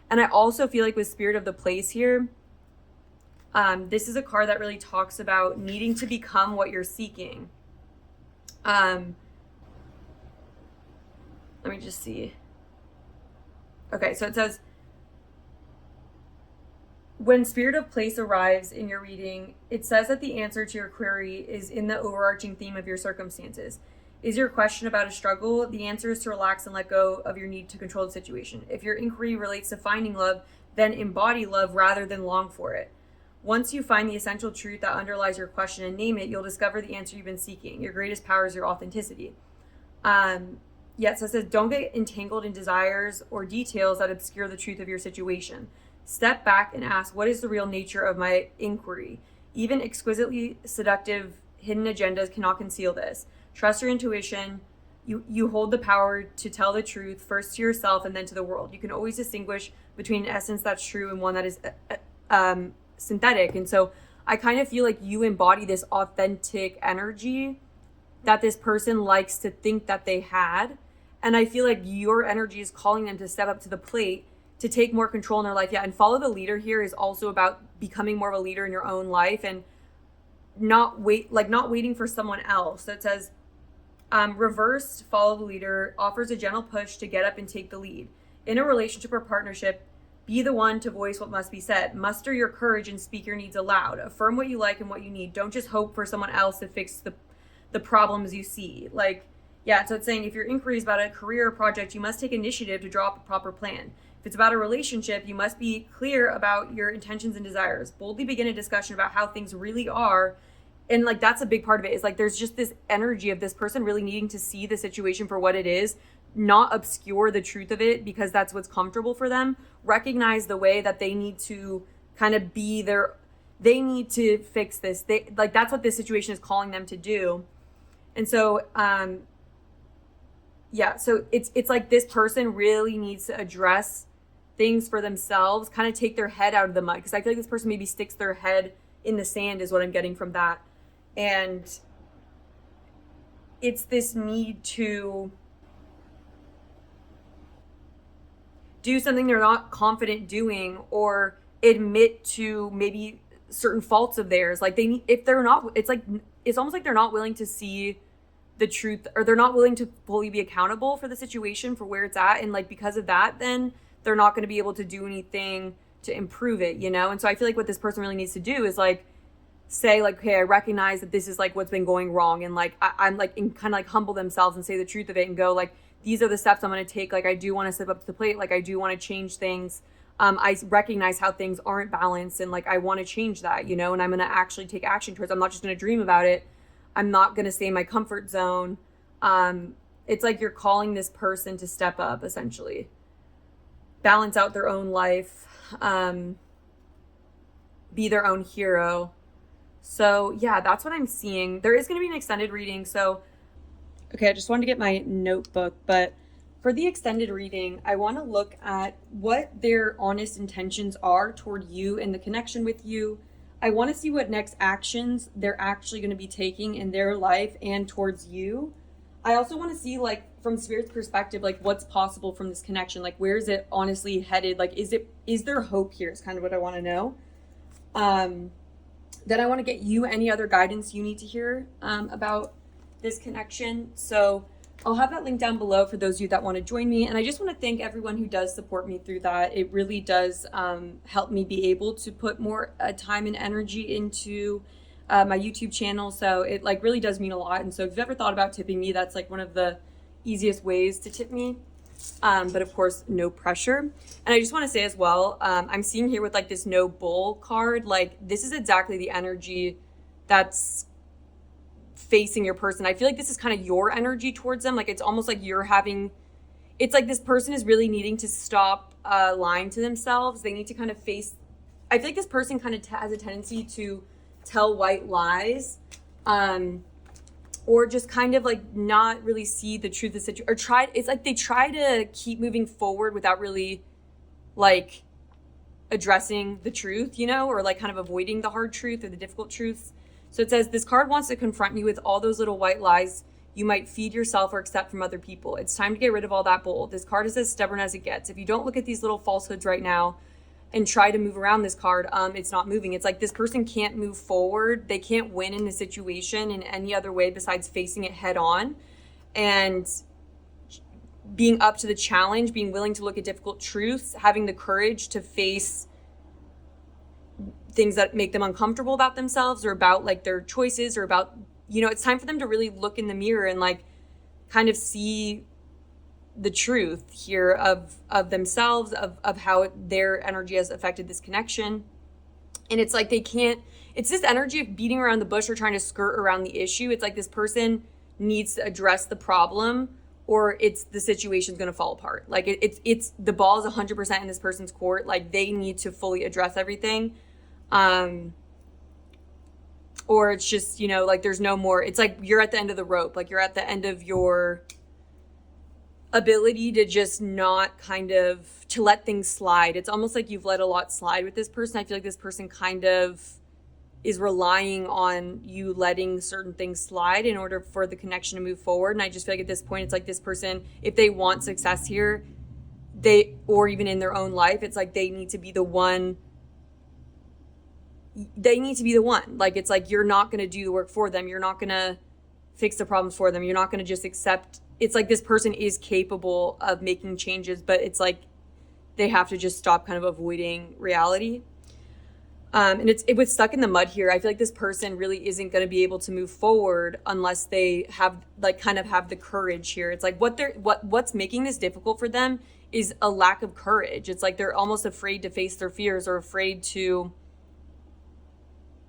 And I also feel like with Spirit of the Place here, this is a card that really talks about needing to become what you're seeking. Let me just see. Okay, so it says, when Spirit of Place arrives in your reading, it says that the answer to your query is in the overarching theme of your circumstances. Is your question about a struggle? The answer is to relax and let go of your need to control the situation. If your inquiry relates to finding love, then embody love rather than long for it. Once you find the essential truth that underlies your question and name it, you'll discover the answer you've been seeking. Your greatest power is your authenticity. So it says, don't get entangled in desires or details that obscure the truth of your situation. Step back and ask, what is the real nature of my inquiry? Even exquisitely seductive hidden agendas cannot conceal this. Trust your intuition. You hold the power to tell the truth, first to yourself and then to the world. You can always distinguish between an essence that's true and one that is synthetic. And so I kind of feel like you embody this authentic energy that this person likes to think that they had. And I feel like your energy is calling them to step up to the plate, to take more control in their life. Yeah, and follow the leader here is also about becoming more of a leader in your own life and not waiting for someone else. So it says, reversed follow the leader offers a gentle push to get up and take the lead. In a relationship or partnership, be the one to voice what must be said. Muster your courage and speak your needs aloud. Affirm what you like and what you need. Don't just hope for someone else to fix the problems you see. So it's saying if your inquiry is about a career or project, you must take initiative to draw up a proper plan. If it's about a relationship, you must be clear about your intentions and desires. Boldly begin a discussion about how things really are. And that's a big part of it, is there's just this energy of this person really needing to see the situation for what it is, not obscure the truth of it because that's what's comfortable for them. Recognize the way that they need to kind of they need to fix this. That's what this situation is calling them to do. And so, so it's like this person really needs to address things for themselves, kind of take their head out of the mud, because I feel like this person maybe sticks their head in the sand is what I'm getting from that. And it's this need to do something they're not confident doing, or admit to maybe certain faults of theirs. Like if they're not, it's almost like they're not willing to see the truth, or they're not willing to fully be accountable for the situation, for where it's at. And like, because of that, then they're not going to be able to do anything to improve it, you know? And so I feel like what this person really needs to do is like, say like, okay, I recognize that this is like what's been going wrong. And like, I'm like, and kind of like humble themselves and say the truth of it and go like, these are the steps I'm going to take. Like, I do want to step up to the plate. Like, I do want to change things. I recognize how things aren't balanced, and like, I want to change that, you know, and I'm going to actually take action towards it. I'm not just going to dream about it. I'm not going to stay in my comfort zone. It's like you're calling this person to step up, essentially, balance out their own life, be their own hero. So yeah, that's what I'm seeing. There is going to be an extended reading. So, okay, I just wanted to get my notebook, but for the extended reading, I want to look at what their honest intentions are toward you and the connection with you. I want to see what next actions they're actually going to be taking in their life and towards you. I also want to see, like, from Spirit's perspective, like, what's possible from this connection. Like, where is it honestly headed? Like, is there hope here? Is kind of what I want to know. Then I want to get you any other guidance you need to hear about this connection. So I'll have that link down below for those of you that want to join me. And I just want to thank everyone who does support me through that. It really does help me be able to put more time and energy into my YouTube channel. So it like really does mean a lot. And so if you've ever thought about tipping me, that's like one of the easiest ways to tip me. But of course, no pressure. And I just want to say as well, I'm seeing here with like this no bull card, like this is exactly the energy that's facing your person. I feel like this is kind of your energy towards them. Like it's almost like you're having, it's like this person is really needing to stop lying to themselves. They need to kind of face, I feel like this person kind of has a tendency to tell white lies, or just kind of like not really see the truth of the situation, or it's like they try to keep moving forward without really like addressing the truth, you know, or like kind of avoiding the hard truth or the difficult truths. So it says, this card wants to confront you with all those little white lies you might feed yourself or accept from other people. It's time to get rid of all that bull. This card is as stubborn as it gets. If you don't look at these little falsehoods right now and try to move around this card, it's not moving. It's like this person can't move forward. They can't win in the situation in any other way besides facing it head on and being up to the challenge, being willing to look at difficult truths, having the courage to face things that make them uncomfortable about themselves or about like their choices or about, you know, it's time for them to really look in the mirror and like kind of see the truth here of themselves, of how their energy has affected this connection. And it's like they can't, it's this energy of beating around the bush or trying to skirt around the issue. It's like this person needs to address the problem or it's the situation's going to fall apart. Like it's the ball is 100% in this person's court. Like they need to fully address everything. Or it's just, you know, like there's no more, it's like you're at the end of the rope. Like you're at the end of your ability to just not kind of to let things slide. It's almost like you've let a lot slide with this person. I feel like this person kind of is relying on you letting certain things slide in order for the connection to move forward. And I just feel like at this point, it's like this person, if they want success here, or even in their own life, it's like they need to be the one. Like, it's like, you're not going to do the work for them. You're not going to fix the problems for them. You're not going to just accept. It's like this person is capable of making changes, but it's like they have to just stop kind of avoiding reality. And it was stuck in the mud here. I feel like this person really isn't going to be able to move forward unless they have like kind of have the courage here. It's like what's making this difficult for them is a lack of courage. It's like they're almost afraid to face their fears or afraid to,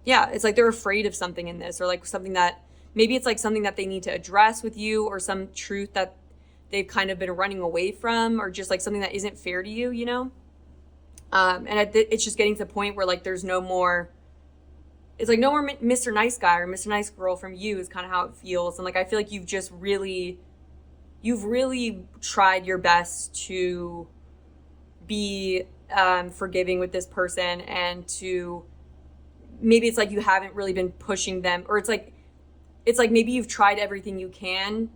yeah, it's like they're afraid of something in this, or like something that maybe it's like something that they need to address with you, or some truth that they've kind of been running away from, or just like something that isn't fair to you, you know? And it's just getting to the point where like there's no more, it's like no more Mr. Nice Guy or Mr. Nice Girl from you is kind of how it feels. And like I feel like you've really tried your best to be forgiving with this person, and to maybe it's like you haven't really been pushing them, or it's like maybe you've tried everything you can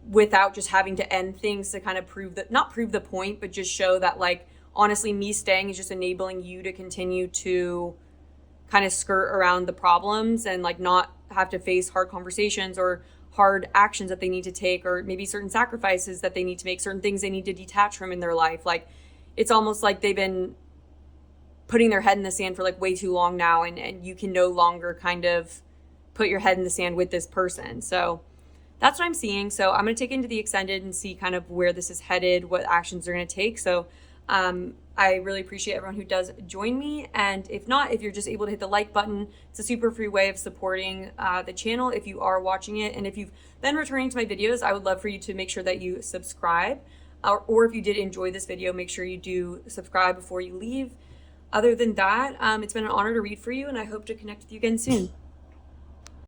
without just having to end things to kind of not prove the point, but just show that, like, honestly, me staying is just enabling you to continue to kind of skirt around the problems and like not have to face hard conversations or hard actions that they need to take, or maybe certain sacrifices that they need to make, certain things they need to detach from in their life. Like, it's almost like they've been putting their head in the sand for like way too long now, and you can no longer kind of put your head in the sand with this person. So that's what I'm seeing. So I'm going to take into the extended and see kind of where this is headed, what actions they're going to take. So I really appreciate everyone who does join me. And if not, if you're just able to hit the like button, it's a super free way of supporting the channel if you are watching it. And if you've been returning to my videos, I would love for you to make sure that you subscribe. Or if you did enjoy this video, make sure you do subscribe before you leave. Other than that, it's been an honor to read for you, and I hope to connect with you again soon.